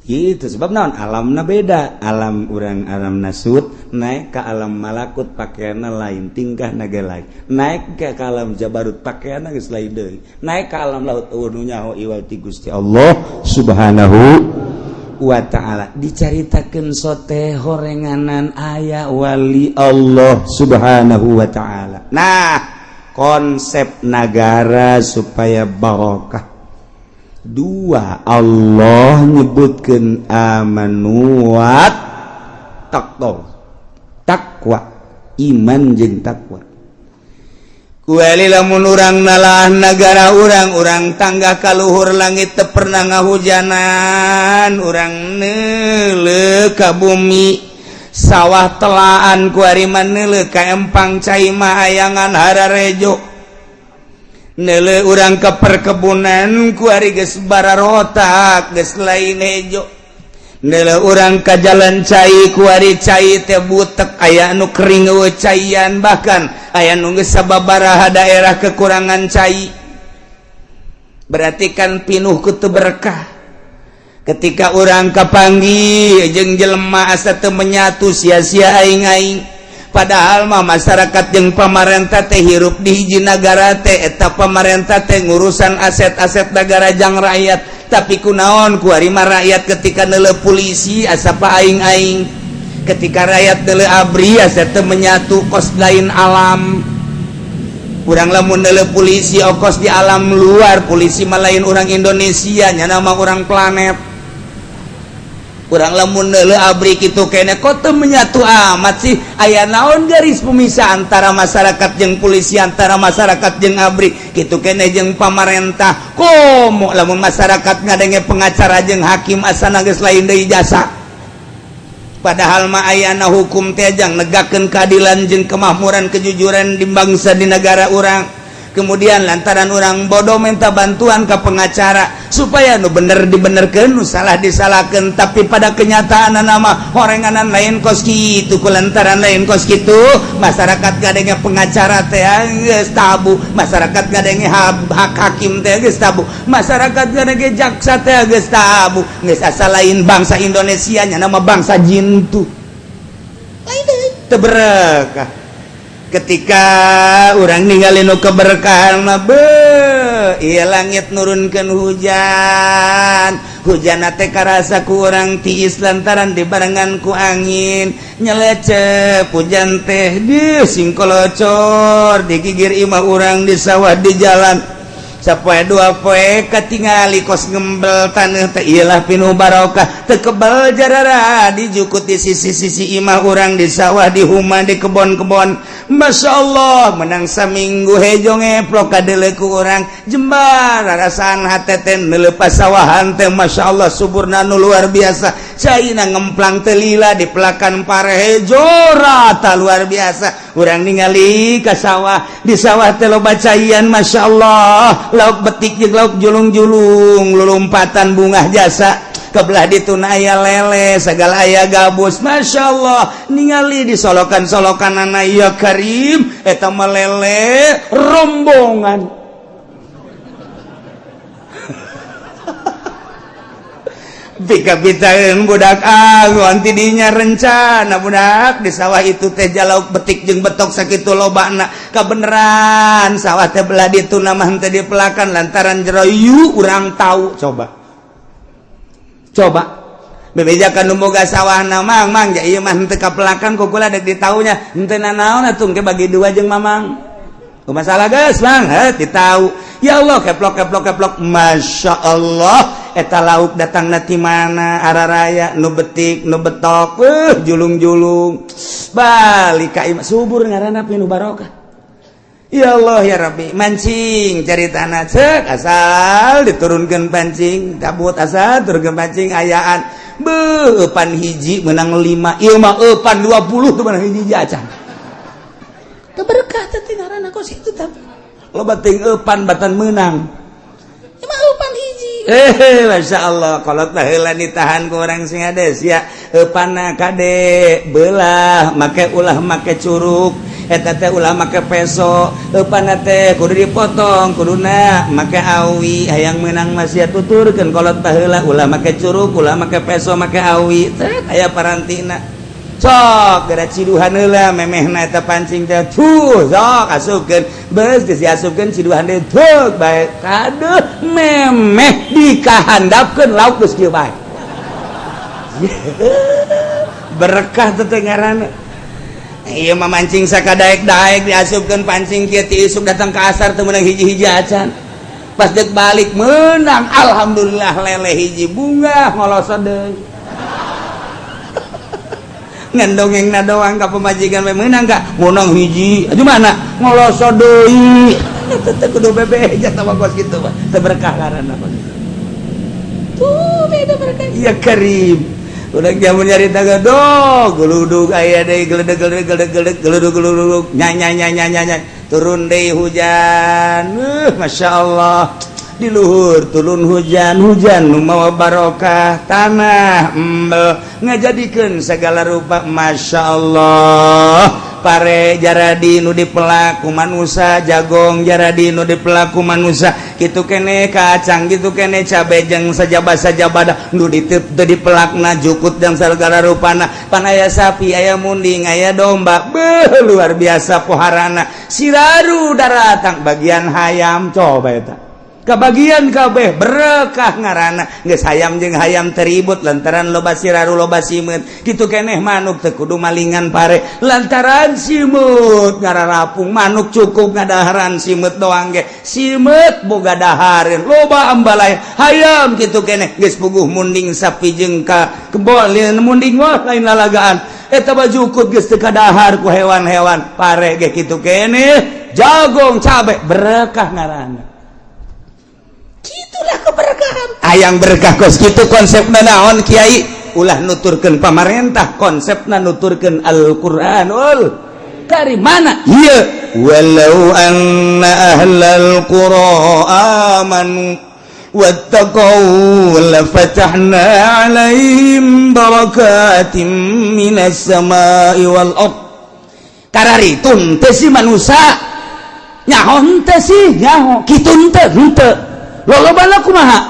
Gitu sebab naon alamna beda, alam urang alam nasut naik ke alam malakut pakaianna lain, tingkahna ge lain, naik ke alam jabarut pakaianna geus lain deui, naik ke alam laut nu nyaho iwal ti Gusti Allah Subhanahu wa ta'ala. Dicaritakeun sote horenganan aya wali Allah Subhanahu wa ta'ala. Nah konsep negara supaya barokah. 2 Allah nyebutkeun amanu wa taqwa, iman jeung takwa. Kuali lamun urang nalah negara urang tangga kaluhur langit teu pernah ngahujanan, urang neuleuh ka bumi sawah telaan kuari mah neuleuh ka empang cai mah ayangan hararejo, neuleuh urang ka perkebunan kuari geus bararotak geus lain hejo, neuleuh urang ka jalan cai kuari cai teh butek aya anu kering eueuh caian, bahkan aya nu geus sababaraha daerah kekurangan cai. Berarti kan pinuh ku teu berkah. Ketika urang kapanggih jeung jelema asa teu menyatu sia-sia aing-aing. Padahal mah masyarakat jeung pamarentah teh hirup di hiji nagara teh eta pamarentah teh ngurusan aset-aset negara jang rakyat. Tapi kunaon kuari mah rakyat ketika neuleuh polisi asa pa aing-aing, ketika rakyat neuleuh abri asa teu menyatu kos lain alam. Urang lamun neuleuh polisi okos di alam luar, polisi mah lain urang Indonesia nya nama urang planet. Urang lamun neuleuh abri kitu kene kok teu menyatu amat sih, aya naon garis pemisah antara masyarakat jeung polisi, antara masyarakat jeung abri kitu kene jeung pamarentah. Komo lamun masyarakat ngadenge pengacara jeung hakim asana geus lain deui jasa. Padahal mah ayana hukum teh jang negakeun keadilan jeung kemakmuran kejujuran di bangsa di negara urang. Kemudian lantaran orang bodoh minta bantuan ke pengacara supaya nu bener dibenerkeun, nu salah disalahkeun, tapi pada kenyataan nama horenganan lain kos kitu, kulantaran lain kos kitu masyarakat gadenge pengacara teh geus tabu, masyarakat gadenge hak hakim teh geus tabu, masyarakat gadenge jaksa teh geus tabu, geus asa lain bangsa Indonesia nya nama bangsa jin tuh lain deui teu berkah. Ketika orang ningali nu keberkahan mah ieu langit nurunkeun hujan, hujan teh karasa ku urang tiis lantaran dibarengan ku angin, nyelecep hujan teh di singkolocor digigir imah urang di sawah di jalan. Sapoe 2 poe katingali kos ngembel taneuh teh iyalah pinuh barokah, teu kebal jarara dijukut di sisi-sisi imah urang di sawah di huma di kebon-kebon. Masya Allah menang saminggu hejo ngeplok kadeuleu ku urang jembar rarasaan hate teh neuleuh pasawahan teh Masya Allah suburna nu luar biasa, caina ngemplang teu lila di pelakan pare hejo rata luar biasa. Urang ningali ka sawah, di sawah teh loba caian Masya Allah, lauk betik jeung lauk julung-julung, lulumpatan bunga jasa, kebelah dituna aya lele, segala aya gabus. Masya Allah ningali di solokan-solokanana ya Karim eta mah lele rombongan. pika-pitaeun budak anti dinya rencana budak di sawah itu teh jalauk betik jeung betok sakitu lobana kabeneran sawah teh belah ditu nama henteu dipelakan lantaran jero yu urang tahu coba bebejakan nu boga sawahna mang ja ieu mah henteu kapelakan kukula dek ditaunya henteu nanaon atuh ke bagi dua jeung mamang masalah geus mang ditau ya Allah keplok masya Allah eta lauk datang ti mana araraya nu betik nu betok julung-julung balik ka imah subur ngaranna nu barokah ya Allah ya Rabbi mancing cari tanah cek asal diturunkeun pancing dabut asal turunkeun pancing ayaan eupan hiji menang 5 ieu mah eupan 20 tuh menang hiji acan teu berkah teh ngaranna kos itu tah loba teuing eupan batan meunang emang eupan hiji masya Allah kolot baheula ditahan ku urang sing ades ya eupanna kade belah make ulah make curug eta teh ulah make peso eupanna teh kudu dipotong kuduna make awi hayang meunang mah sia tuturkeun kolot baheula ulah make curug ulah make peso make awi teh aya parantina sok gara ciduhan heula memehna eta pancing teh sok asupkeun beus geus diasupkeun ciduhan teh teu bae kaduh memeh dikahandapkeun lauk geus kieu bae berkah teh ngaranna ieu mah mancing sakadaek-daek diasupkeun pancing kieu ti isuk datang ka asar teu meunang hiji-hiji acan pas dek balik meunang alhamdulillah lele hiji bunga ngolosot deui ngendongengna doang ka pemajikan we meunang ka ngonong hiji aduh mana ngoloso deui teh kudu bebeja tah kos kitu mah teu berkah ngaranna tuh beda berkah ya karim udah jamun nyarita gadog geludug aya deui geludug nya turun deui hujan masya Allah di luhur turun hujan nu mawa barokah tanah embel ngajadikeun segala rupa masya Allah pare jaradi nu dipelak ku manusia jagong jaradi nu dipelak ku manusia kitu kene kacang kitu kene cabe jeung sajabah nu dipelakna jukut dan segala rupana pan aya sapi aya munding aya domba luar biasa poharana siraru daratang bagian hayam coba eta kabagian kabeh berkah ngaranna geus hayam jeung hayam teribut lantaran loba siraru loba simeut kitu keneh manuk teu kudu malingan pare lantaran simut ngararapung manuk cukup ngadaharan simeut doang ge simeut boga dahareun loba ambalaya hayam kitu keneh geus puguh munding sapi jeung ka kebol munding mah lain lalagaan eta bajukut geus teu kadahar ku hewan-hewan pare ge kitu keneh jagong cabe berkah ngaranna itulah keberkahan ayang berkah kos gitu konsepna naon kiai ulah nuturkeun pamarentah konsepna nuturkeun Al-Qur'anul Karim mana ieu walau anna ahlal qura amanu wattaqau lafatahna alaihim barakatim minas samai wal ard kararitun teh si manusia nyahon teh si nyaho kitun teh henteu lolobana kumaha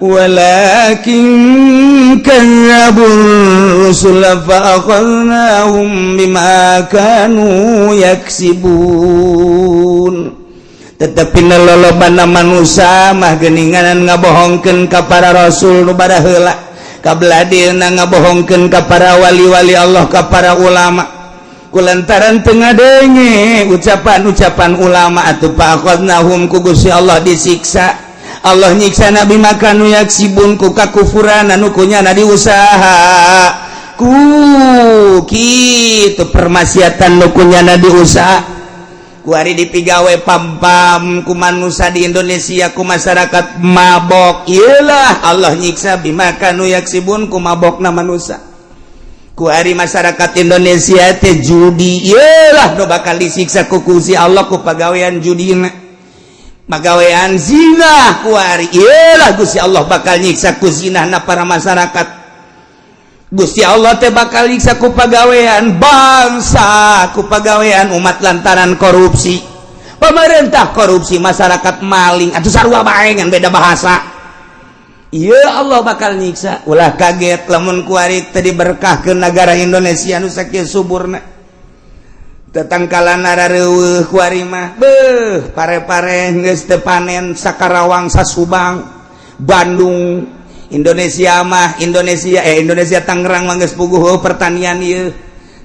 walakin kadzabur rusul fa akhadnahum bima kanu yaksibun tetapi lolobana manusia mah geuningan ngabohongkeun ka para rasul nu bada heula kabladina ngabohongkeun ka para wali-wali Allah ka para ulama kulantaran teu ngadenge ucapan-ucapan ulama atuh fa akhadnahum ku Gusti Allah disiksa Allah nyiksa nabi makanu yaksibun ku kakufuran anu kunyana diusaha ku kitu permaksiatan nu kunyana diusaha ku ari dipigawe pam-pam ku manusia di Indonesia ku masyarakat mabok ieulah Allah nyiksa bimakanu yaksibun ku mabokna manusia ku ari masyarakat Indonesia teh judi ieulah nu bakal disiksa ku Gusti Allah ku pagawean judina pagawean zina kuari iyalah Gusti Allah bakal nyiksa ku zinahna para masyarakat Gusti Allah teh bakal nyiksa ku pagawean bangsa ku pagawean umat lantaran korupsi pemerintah korupsi masyarakat maling atuh sarua bae ngan beda bahasa iya Allah bakal nyiksa ulah kaget lamun kuari tadi berkah ke negara Indonesia nu sakieu suburna tetangkalan arareueuh kuari mah beuh pare-pare geus teu panen sakarawang sasubang Bandung Indonesia Tangerang mah geus puguh pertanian ieu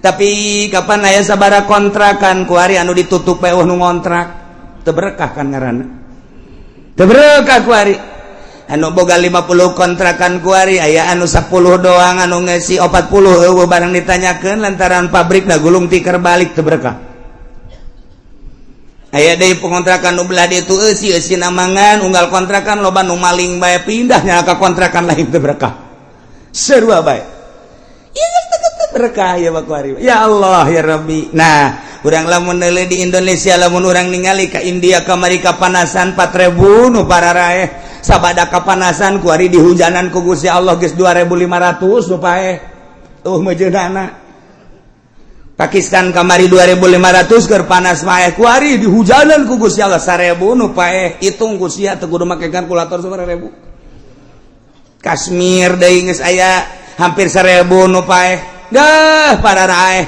tapi kapan aya sabaraha kontrakan kuari anu ditutup we nu ngontrak teu berkah kan ngaranna teu berkah kuari anu boga 50 kontrakan kuari aya anu 10 doang anu ngesi 40 eueuh barang ditanyakeun lantaran pabrikna gulung tikar balik teu berkah aya deui pengontrakan nu belah ditu eusi namangan unggal kontrakan loba nu maling bae pindahnya ka kontrakan lain teu berkah sarua bae ieu berkah ya bakuari ya Allah ya Rabbi. Nah urang lamun neuleuh di Indonesia lamun urang ningali ka India kamari kapanasan 4.000 nu pararaeh sabada kapanasan kuari dihujanan ku Gusti Allah geus 2.500 nu paeh mejeunana Pakistan kamari 2.500 keur panas maeh kuari dihujanan ku Gusti Allah 1.000 nu paeh hitung ku sia teu kudu make kalkulator 1.000 Kashmir deui geus aya hampir 1.000 nu paeh dah para raeh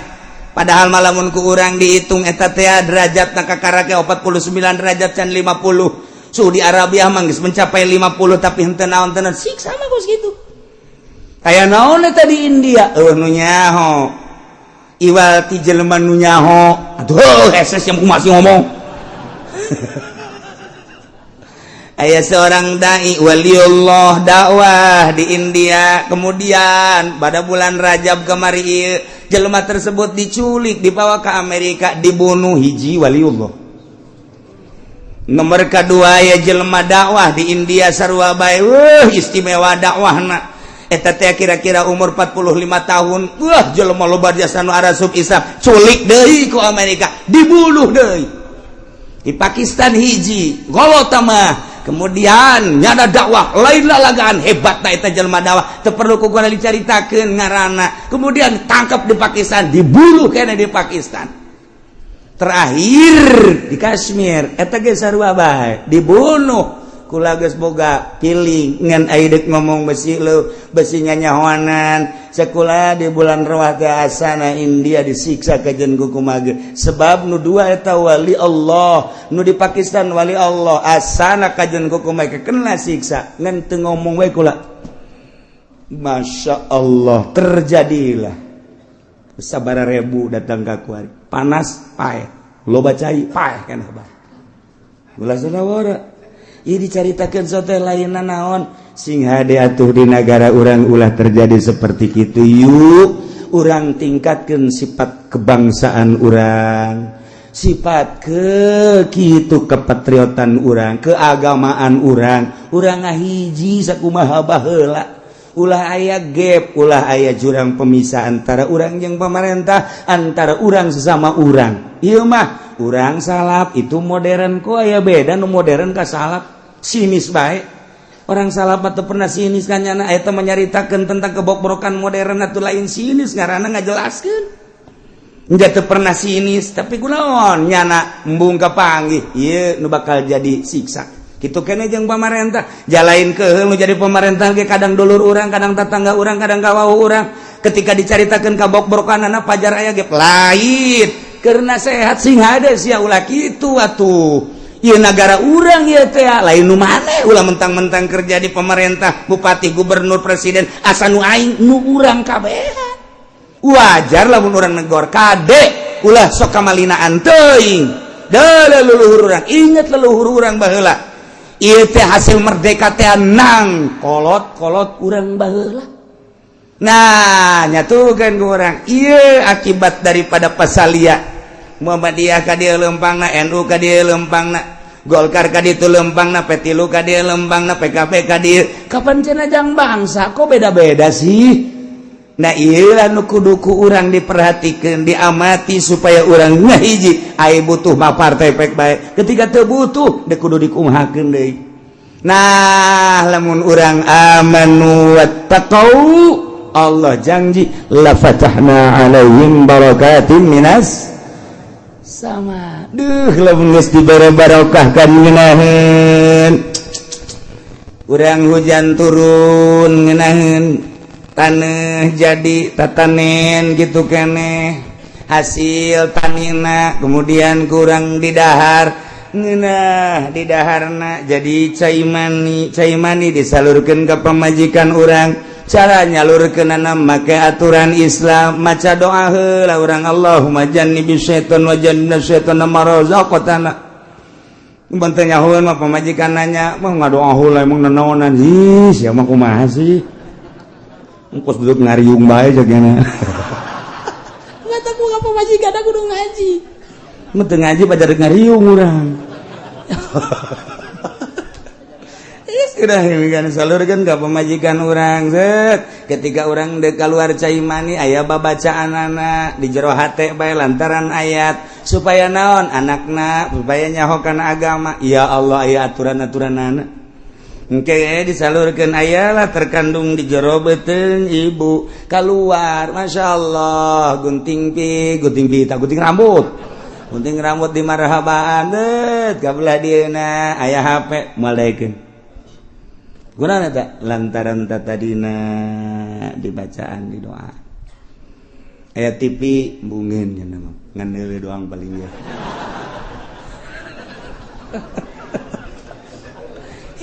padahal malamun ku urang dihitung eta teh derajat kakarake 49 derajat can 50 Saudi Arabia mah geus mencapai 50 tapi henteu naon tenan siksa mah geus kitu aya naon eta di India nu nyaho iwal ti jelema nu nyaho atuh heses yang masih ngomong aya seorang dai waliullah dakwah di India kemudian pada bulan Rajab kemari jelema tersebut diculik dibawa ke Amerika dibunuh hiji waliullah nomor kedua ya jelema dakwah di India sarua bae istimewa dakwahna eta teh kira-kira umur 45 tahun jelema loba jasa nu arasub Islam culik deui ku Amerika dibunuh deui di Pakistan hiji golotama kemudian nyada dakwah lain lalagaan hebat na eta jelema dakwah teu perlu kukuana dicaritakeun ngaranna kemudian tangkap di Pakistan dibunuh kene di Pakistan terakhir di Kashmir eta ge sarua bae dibunuh kula geus boga piling ngan aidek ngomong besi nyanyahoanan sakula di bulan Rawah teh asana India disiksa kajen ku kumaha sebab nu dua eta wali Allah nu di Pakistan wali Allah asana kajen ku kumaha kena siksa ngan teu ngomong we kula Masya Allah terjadilah sabaraha ribu datang ka kuari panas paeh loba cai paeh kana bah ulah saudara ieu dicaritakeun sote lainna naon sing hade atuh di negara urang ulah terjadi seperti kitu yuk urang tingkatkeun sifat kebangsaan urang sifat kitu kepatriotan urang keagamaan urang ngahiji sakumaha baheula ulah aya gap ulah aya jurang pemisah antara urang jeung pemerintah antara urang sesama urang ieu mah urang salap itu modern kok aya beda nu modern ka salap sinis baik orang salap atau pernah sinis kan nyana eta menyaritakeun tentang kebobrokan modern atuh lain sinis ngaranna ngajelaskeun enggak teu pernah sinis tapi kunaon nyana embung kapanggih ieu nu bakal jadi siksa kitu keneh jeung pamarentah jalain keheul nu jadi pamarentah ge kadang dulur urang kadang tetangga urang kadang kawauh urang ketika dicaritakeun kabobrokanana pajar aya ge lain karena sehat sing hade sia ulah kitu atuh ieu negara urang ieu teh lain nu maneh ulah mentang-mentang kerja di pemerintah bupati gubernur presiden asa nu aing nu urang kabehan wajar lamun urang negor kade ulah sok kamalinaan teuing da leluhur urang inget leluhur urang baheula ieu teh hasil merdeka teh nang kolot urang baheula nah nyatukeun ku urang ieu akibat daripada pasalia Muhammadiyah ka dieu lempangna NU ka dieu lempangna Golkar ka ditu lempangna P3 ka dieu lempangna PKB ka dieu kapan cenah bangsa kok beda-beda sih nah ieu lah nu kudu ku urang diperhatikeun diamati supaya urang ngahiji aya butuh mah partai pek bae ketika teu butuh deuk kudu dikumahakeun deui nah lamun urang amanu wattaqau Allah janji la fatahna alaihim barakatin minas sama duh lamun geus dibere barokah kan ngeunaheun urang hujan turun ngenaheun tanah jadi tatanen gitu keneh hasil tanina kemudian kurang didahar ngeunah di daharna jadi cai mani disalurkeun ka pamajikan urang cara nyalurkeunana make aturan Islam maca doa heula urang Allahumma jannibis syaiton wa jannibnas syaiton ma razaqtana mun teu nyahoeun mah pamajikan nanya mah ngadoa heula emang nanaonan ih sia mah kumaha sih engkos duduk ngariung bae jagana ngataku ka pamajikan aku kudu ngaji mun teu ngaji pajar ngariung urang udah kan salurkeun ka pamajikan urang set ketika urang dek keluar cai mani aya babacaanana di jero hate bae lantaran ayat supaya naon anakna supaya nyaho kana agama ya Allah aya aturan-aturanana engke disalurkeun aya lah terkandung di jero beuteung ibu keluar masyaallah gunting rambut di marhabaan deut kabelah dieuna aya HP malekeun guna tak lantaran tatadina dibacaan di doa ayat TV bungen ya nama ngandeuleuh doang paling ya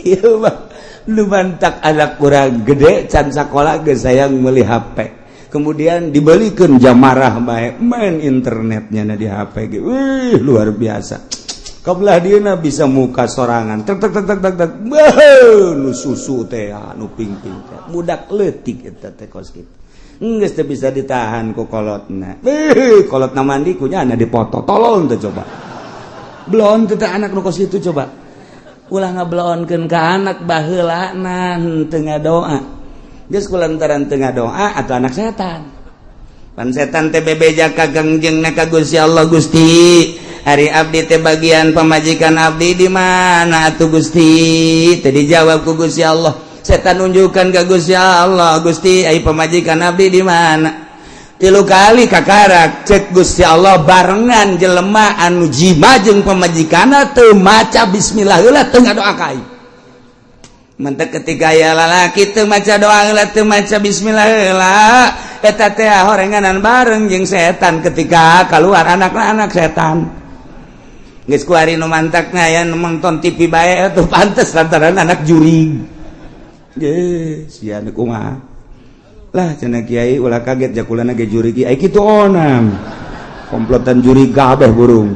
iya bang lu mantak anak kurang gede can sakola geus sayang meuli HP kemudian dibelikeun jamarah bae main internetnya na di HP ge wih luar biasa kabelah dieuna bisa muka sorangan tek nu susu teh nu ping-ping teh budak leutik eta teh kos kitu geus teu bisa ditahan ku kolotna kolotna mandi kunya ana dipoto tolong teh coba belon teh anak nu kos kitu coba ulah ngabelonkeun ka anak baheulana teu ngadoa geus kulantaran teu ngadoa atuh anak setan pan setan teh bebeja ka gangjengna ka Gusti Allah Gusti hari abdi teh bagian pamajikan abdi di mana atuh Gusti teh dijawab ku Gusti Allah setan nunjukkan ka Gusti Allah Gusti ai pamajikan abdi di mana 3 kali kakarak cek Gusti Allah barengan jelema anu jima jeung pamajikanna teu maca bismillah heula teu ngadoa ka aing mentek ketika aya lalaki teu maca doa heula teu maca bismillah heula eta teh horenganan bareng jeung setan ketika keluar anak-anak setan geus ku ari nu mantakna aya nu nonton TV bae atuh pantes lantaran anak jurig ge sia nu kumaha lah cenah kiai ulah kaget jakulana ge jurig ai kitu onam komplotan jurig kabeh burung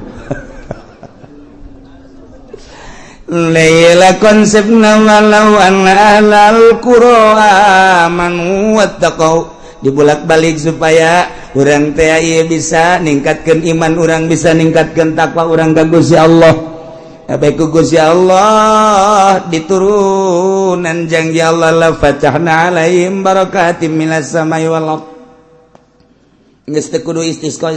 laila konsepna walau anna ahlal qura amanu wattaqau dibulak-balik supaya urang teh ieu bisa ningkatkeun iman urang bisa ningkatkeun takwa urang ka Gusti Allah abe ku Gusti Allah diturunan janji Allah la fatahna alaihim barakatim minas samai wal ardh geus teu kudu istisqa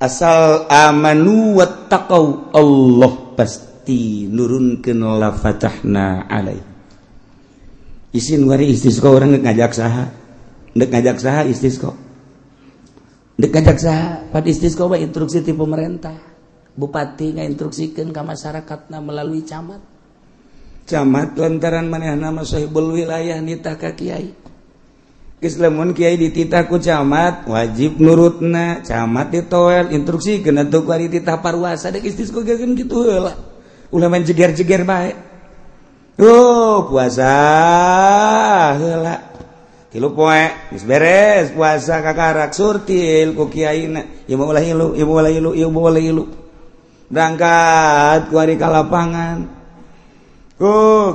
asal amanu wattaqau Allah pasti nurunkeun la fatahna alaihim isin wari istisqa urang ngajak saha ndek ngajak saha istisqa ndek ngajak saha pad istisqa mah instruksi ti pemerintah bupati ngainstruksikeun ka masyarakatna melalui camat lantaran manehna mah sahibul wilayah nitah ka kiai geus lamun kiai dititah ku camat wajib nurutna camat ditoel instruksikeun atuh ku ari titah parwasa dek istisqa geus kitu heula ulah main jeger-jeger bae puasa heula 3 poe geus beres puasa kakarak surtil ku kiaina ieu ulah ilu berangkat ku ari ka lapangan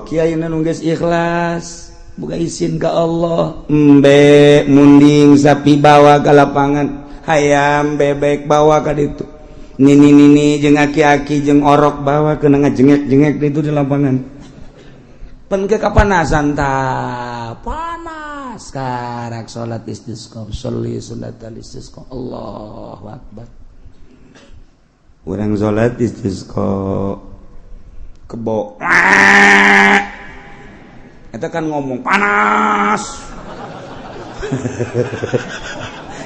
kiaina nu geus ikhlas buka izin ka Allah embe munding sapi bawa ka lapangan hayam bebek bawa ka ditu nini jeung aki-aki jeung orok bawa keuna ngajengek-jengek ditu di lapangan penke kapanasan ta panas karak salat istisqa sholli sunnatal istisqa Allahu akbar urang salat istisqa kebo eta kan ngomong panas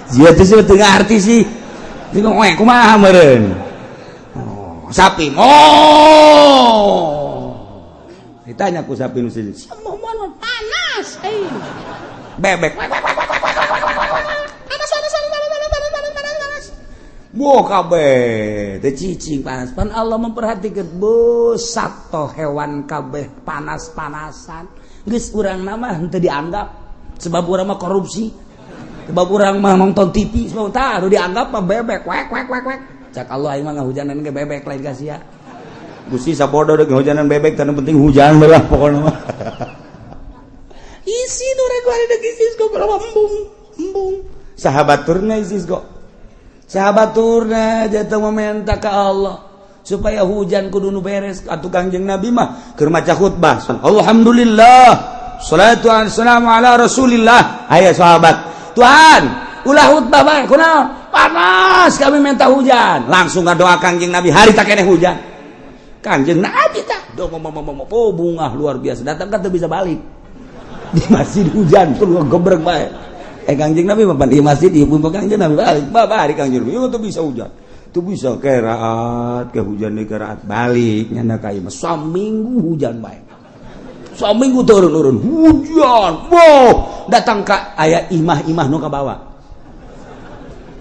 sia teh teu ngarti sih bingung kumaha meureun sapi ditanya ku sapi nu sejeun Mohon panas. bebek Panas. Wah kabeh teu cicing panas pan Allah memperhatikan besar toh hewan kabeh panas-panasan geus urang mah henteu dianggap sebab urang mah korupsi sebab urang mah nonton TV sebab tah dianggap mah bebek wek cak Allah aing mah ngahujanan ge bebek lain ka sia Gusti sabodo deuk ngahujanan bebek tanu penting hujan belah pokona mah Isi nu rek wari deuk isis kok embung. Sahabat turna isis kok sahabat turna jatuh meminta ke Allah supaya hujan kudu nu beres atuh Kangjeng Nabi mah keur maca khutbah alhamdulillah shalatu wassalamu ala rasulillah aya sahabat Tuhan ulah khutbah bae kunaon panas kami minta hujan langsung ngadoa Kangjeng Nabi hari tak keneh hujan Kangjeng Nabi tah oh bunga luar biasa datang kan teu bisa balik di masjid hujan turun gebrek bae Kangjeng Nabi papan di masjid ieu pun Kangjeng Nabi balik babari Kangjeng Nabi teu bisa hujan teu bisa keraat ke hujan di keraat balik nyana ka ieu saminggu hujan bae saminggu turun hujan wow datang ka aya imah-imah nu ka bawah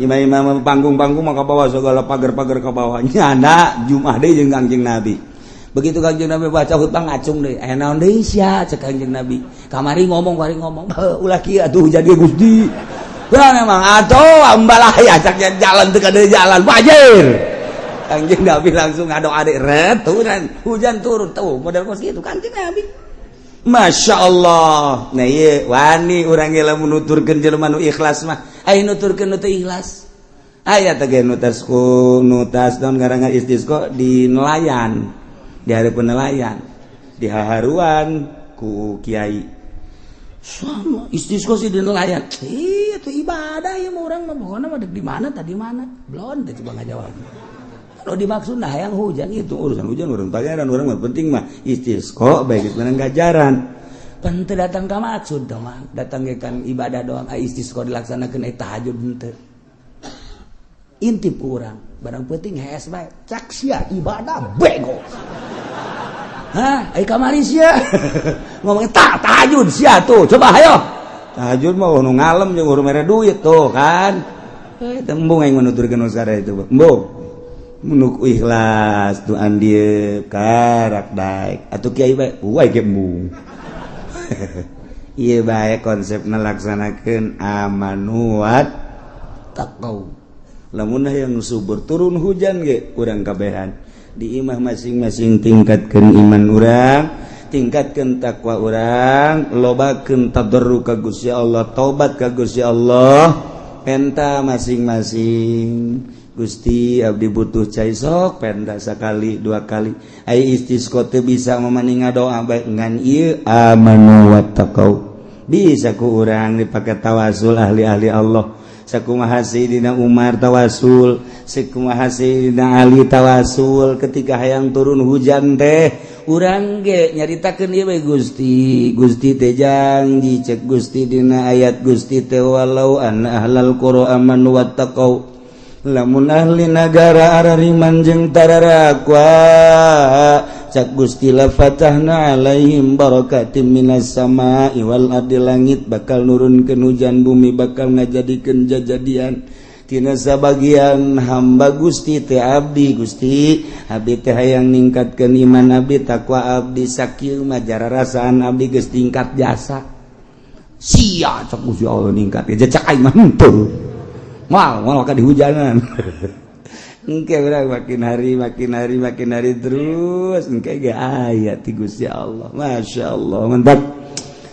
imah-imah panggung-panggung mah ka bawah segala pagar-pagar ka bawah nyana Jumat deui jeung Kangjeng Nabi begitu Kangjeng Nabi baca khutbah ngacung deui aya naon deui sia cek Kangjeng Nabi kamari ngomong ulah kieu atuh hujan ge Gusti lah memang atuh ambalah ya cak jalan teu kada jalan wajir Kangjeng Nabi langsung ngadoa deui ret hujan turun tuh model kos kitu Kangjeng Nabi Masya Allah nah iya wani urang ge lamun nuturkeun jelema nu ikhlas mah aya nuturkeun nu teu ikhlas aya teh ge nutas naon ngaranna istisqa di nelayan di hareupeun nelayan di haharuan ku kiai sama istisqa si di nelayan itu ibadah ya urang mah pokona mah di mana tadi mana belum teh coba ngajawab kalau dimaksud nah yang hujan itu urusan hujan urang pangeran urang mah penting mah istisqa baik itu ganjaran pan teu datang ka maksud mah datang ge kan ibadah doang istisqa dilaksanakeun tahajud henteu intip urang barang penting hees bae cak sia ibadah bego ai kamari sia ngomong tahajud sia tuh coba hayo tahajud mah nu ngalem jeung urang mere duit tuh kan tembung aing menuturkeun usara itu embung munuk ikhlas tu andieu karak daek atuh kiai bae uai ge embung ieu bae konsepna laksanakeun amanu wat taqau lamun hayang subur turun hujan ge urang kabehan di imah masing-masing tingkatkeun iman urang tingkatkeun takwa urang lobakeun tadarruk ka Gusti Allah taubat ka Gusti Allah enta masing-masing Gusti abdi butuh cai sok penda sakali dua kali ai istisqa teu bisa mamani ngadoa bae ngan ieu amanu wattaqau bisa ku urang dipake tawasul ahli-ahli Allah sakumaha Sayyidina Umar tawasul sakumaha Sayyidina Ali tawasul ketika hayang turun hujan teh urang ge nyaritakeun ieu bae Gusti teh janji cek Gusti dina ayat Gusti teh walau anna ahlal qura amanu wattaqau lamun ahli nagara arariman jeung tararakwa cak Gusti la fatahna alaihim barakatim minas samai wal ardi langit bakal nurunkeun hujan bumi bakal ngajadikeun jajadian tina sabagian hamba Gusti teh abdi Gusti abdi teh hayang ningkatkeun iman abdi takwa abdi sakieu mah jararasaan abdi geus tingkat jasa sia cak Gusti Allah ningkat ge cak aing mah henteu mal ka dihujanan engke urang makin hari terus engke ge aya ti Gusti Allah masyaallah mantap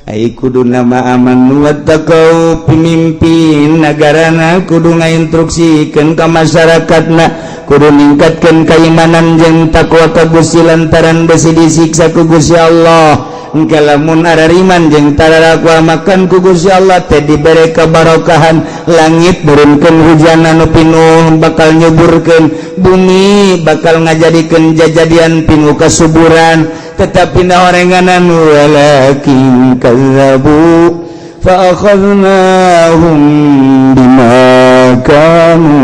ai kudu nama amanu wattaqau pimimpin nagarana kudu ngainstruksikeun ka masyarakatna kudu ningkatkeun keimanan jeung takwa ka Gusti lantaran besi disiksa ku Gusti Allah engke lamun arariman jeung tararakwa makan ku Gusti Allah teh dibere kabarokahan langit turunkeun hujan anu pinuh bakal nyuburkeun bumi bakal ngajadikeun jajadian pinuh kasuburan tetapi naorenganan walakin kazzabu fa akhadnahum bima kanu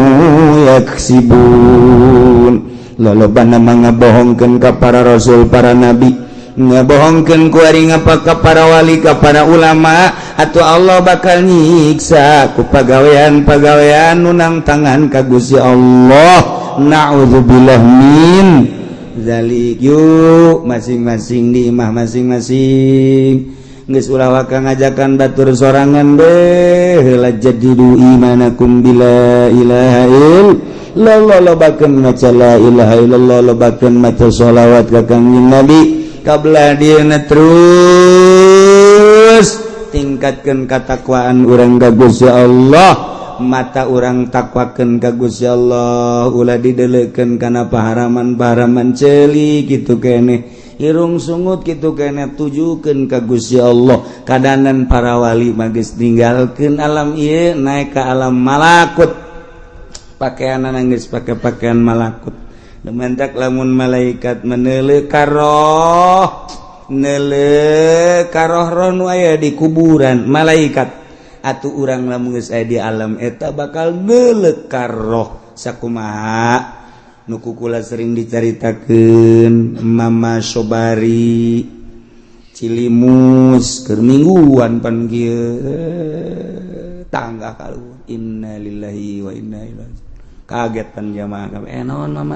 yaksibun lalobana mangabohongkeun ka para rasul para nabi ngebohongkeun kuring apakah para wali ka para ulama atau Allah bakal nyiksa ku pagawean-pagawean nunang tangan ka Gusti Allah. Na'udzubillah min zalik. Yuk masing-masing di imah masing-masing geus ulah waka ngajakan batur sorangan deh la jadidu imanakum bila ilaha illallah lobakeun maca la ilaha illallah lobakeun maca sholawat ka Kangjeng Nabi kabla dieuna terus tingkatkeun katakwaan urang ka Gusti Allah mata urang takwakeun ka Gusti Allah ulah didelekeun kana paharaman-paharaman ceuli kitu keneh irung sungut kitu keneh tujukeun ka Gusti Allah kadanan para wali mah geus ninggalkeun alam ieu naek ka alam malakut pakaianna geus pake pakaian malakut Dementak lamun malaikat meneuleuh ka roh nu aya di kuburan malaikat atuh urang lamun geus aya di alam eta bakal neuleuh ka roh sakumaha nu kukula sering dicaritakeun Mama Sobari Cilimus keur mingguan pan kieu tangga kaluhur innalillahi wa inna ilaihi kaget pan jamaah kabeh naon mama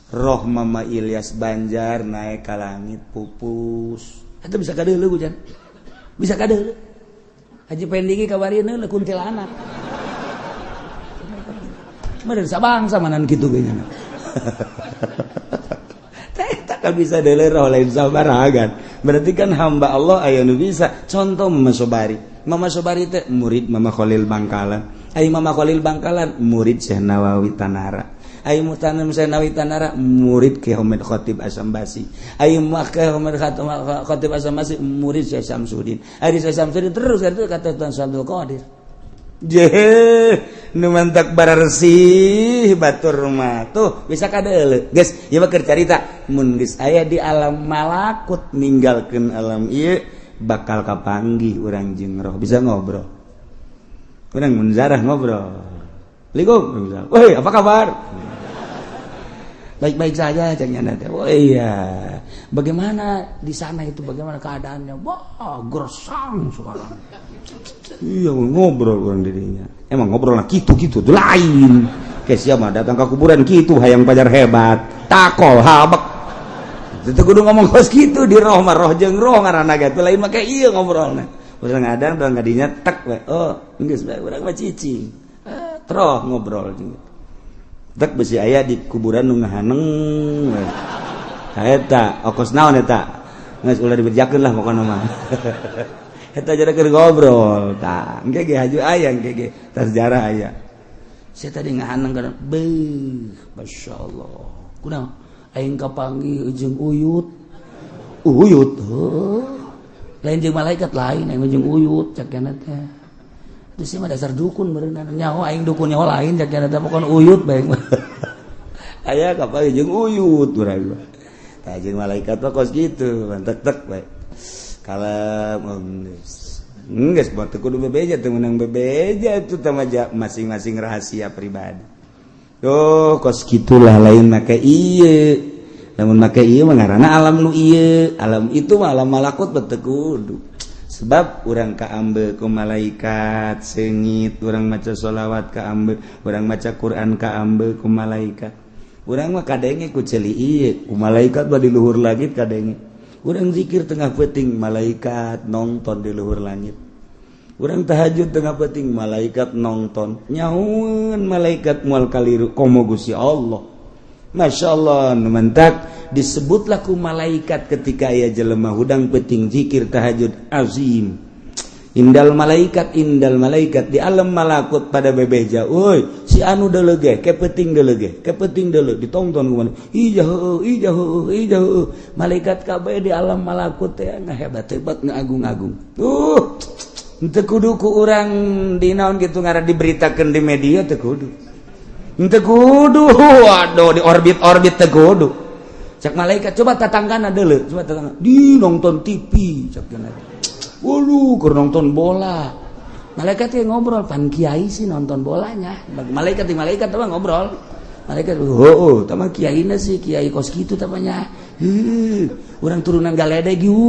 roh Mama Ilyas Banjar naik ke langit pupus eta bisa kadeuleuh hujan bisa kadeuleuh Haji Pendiki kabarieun le kuntilanak meureun sabangsa manan kitu ge nya tak bisa deuleuh roh lain sabaragan berarti kan hamba Allah aya nu bisa contoh Mama Sobari teh murid Mama Khalil Bangkalan ai Mama Khalil Bangkalan murid Syekh Nawawi Tanara ai Mutanam Syekh Nawawi Tanara murid Ki Hamid Khatib Asambasi ai Ki Hamid Khatib Asambasi murid Syekh Samsudin ai Syekh Samsudin terus kata Tuan Abdul Qadir jeh nu mantak bararsih batur mah tuh bisa kadeuleuh geus ieu mah keur carita mun geus aya di alam malakut ninggalkeun alam ieu bakal kapanggih urang jeung roh bisa ngobrol urang mun zarah ngobrol Assalamualaikum woi apa kabar baik-baik saja caknya nanti oh iya bagaimana di sana itu bagaimana keadaannya wah gersang sekarang iya ngobrol orang dirinya emang ngobrol lah gitu tuh lain kayak siapa datang ke kuburan gitu hayang pajar hebat takol habak itu kudu ngomong kos gitu di roh mah roh jeung roh ngaranna gitu lain mah kayak iya ngobrolna urang ngadang urang ngadinya tek we oh geus bae urang mah cicing terus ngobrol gitu tek besi aya di kuburan nu ngahaneng eta okos naon eta geus ulah diberjakeun lah pokona mah eta jara keur ngobrol tah engke ge haju aya engke ge sejarah aya saya tadi ngahaneng kana beuh masyaallah kunaon aing kapanggih jeung uyut lain jeung malaikat lain aing jeung uyut cakna teh itu sih mah dasar dukun berenang nyaho aing dukun nyaho lain jakana teh pokon uyut bae aya kapanggih jeung uyut urang tah jeung malaikat mah kos kitu tek-tek bae kalem geus mah teu kudu bebeja teu meunang bebeja itu teh masing-masing rahasia pribadi oh kos kitulah lain make ieu lamun make ieu mah ngaranna alam nu ieu alam itu mah alam malakut teu kudu sebab urang kaambe ku malaikat seungit urang maca sholawat kaambe urang maca Quran kaambe ku malaikat urang mah kadenge ku ceuli ieu ku malaikat mah di luhur langit kadenge urang zikir tengah peuting malaikat nongton di luhur langit urang tahajud tengah peuting malaikat nongton nyahoeun malaikat moal kaliru komo Gusti Allah masyaallah nu mantak disebutlah ku malaikat ketika aya jelema hudang peuting zikir tahajud azim indal malaikat di alam malakut pada bebeja euy si anu deuleu ge ke peuting deuleu ditongton ku mana ijah malaikat kabeh di alam malakut teh ngahebat-hebat ngaagung-agung teu kudu ku urang dinaon kitu ngaran diberitakeun di media teu kudu waduh di orbit teu kudu cak malaikat coba tatanggana deuleu coba tatangga di nonton TV cak kana waduh keur nonton bola malaikat teh ngobrol pan kiai sih nonton bolanya malaikat apa ngobrol malaikat tamah kiai sih kiai kos gitu tamanya urang turunan galedeg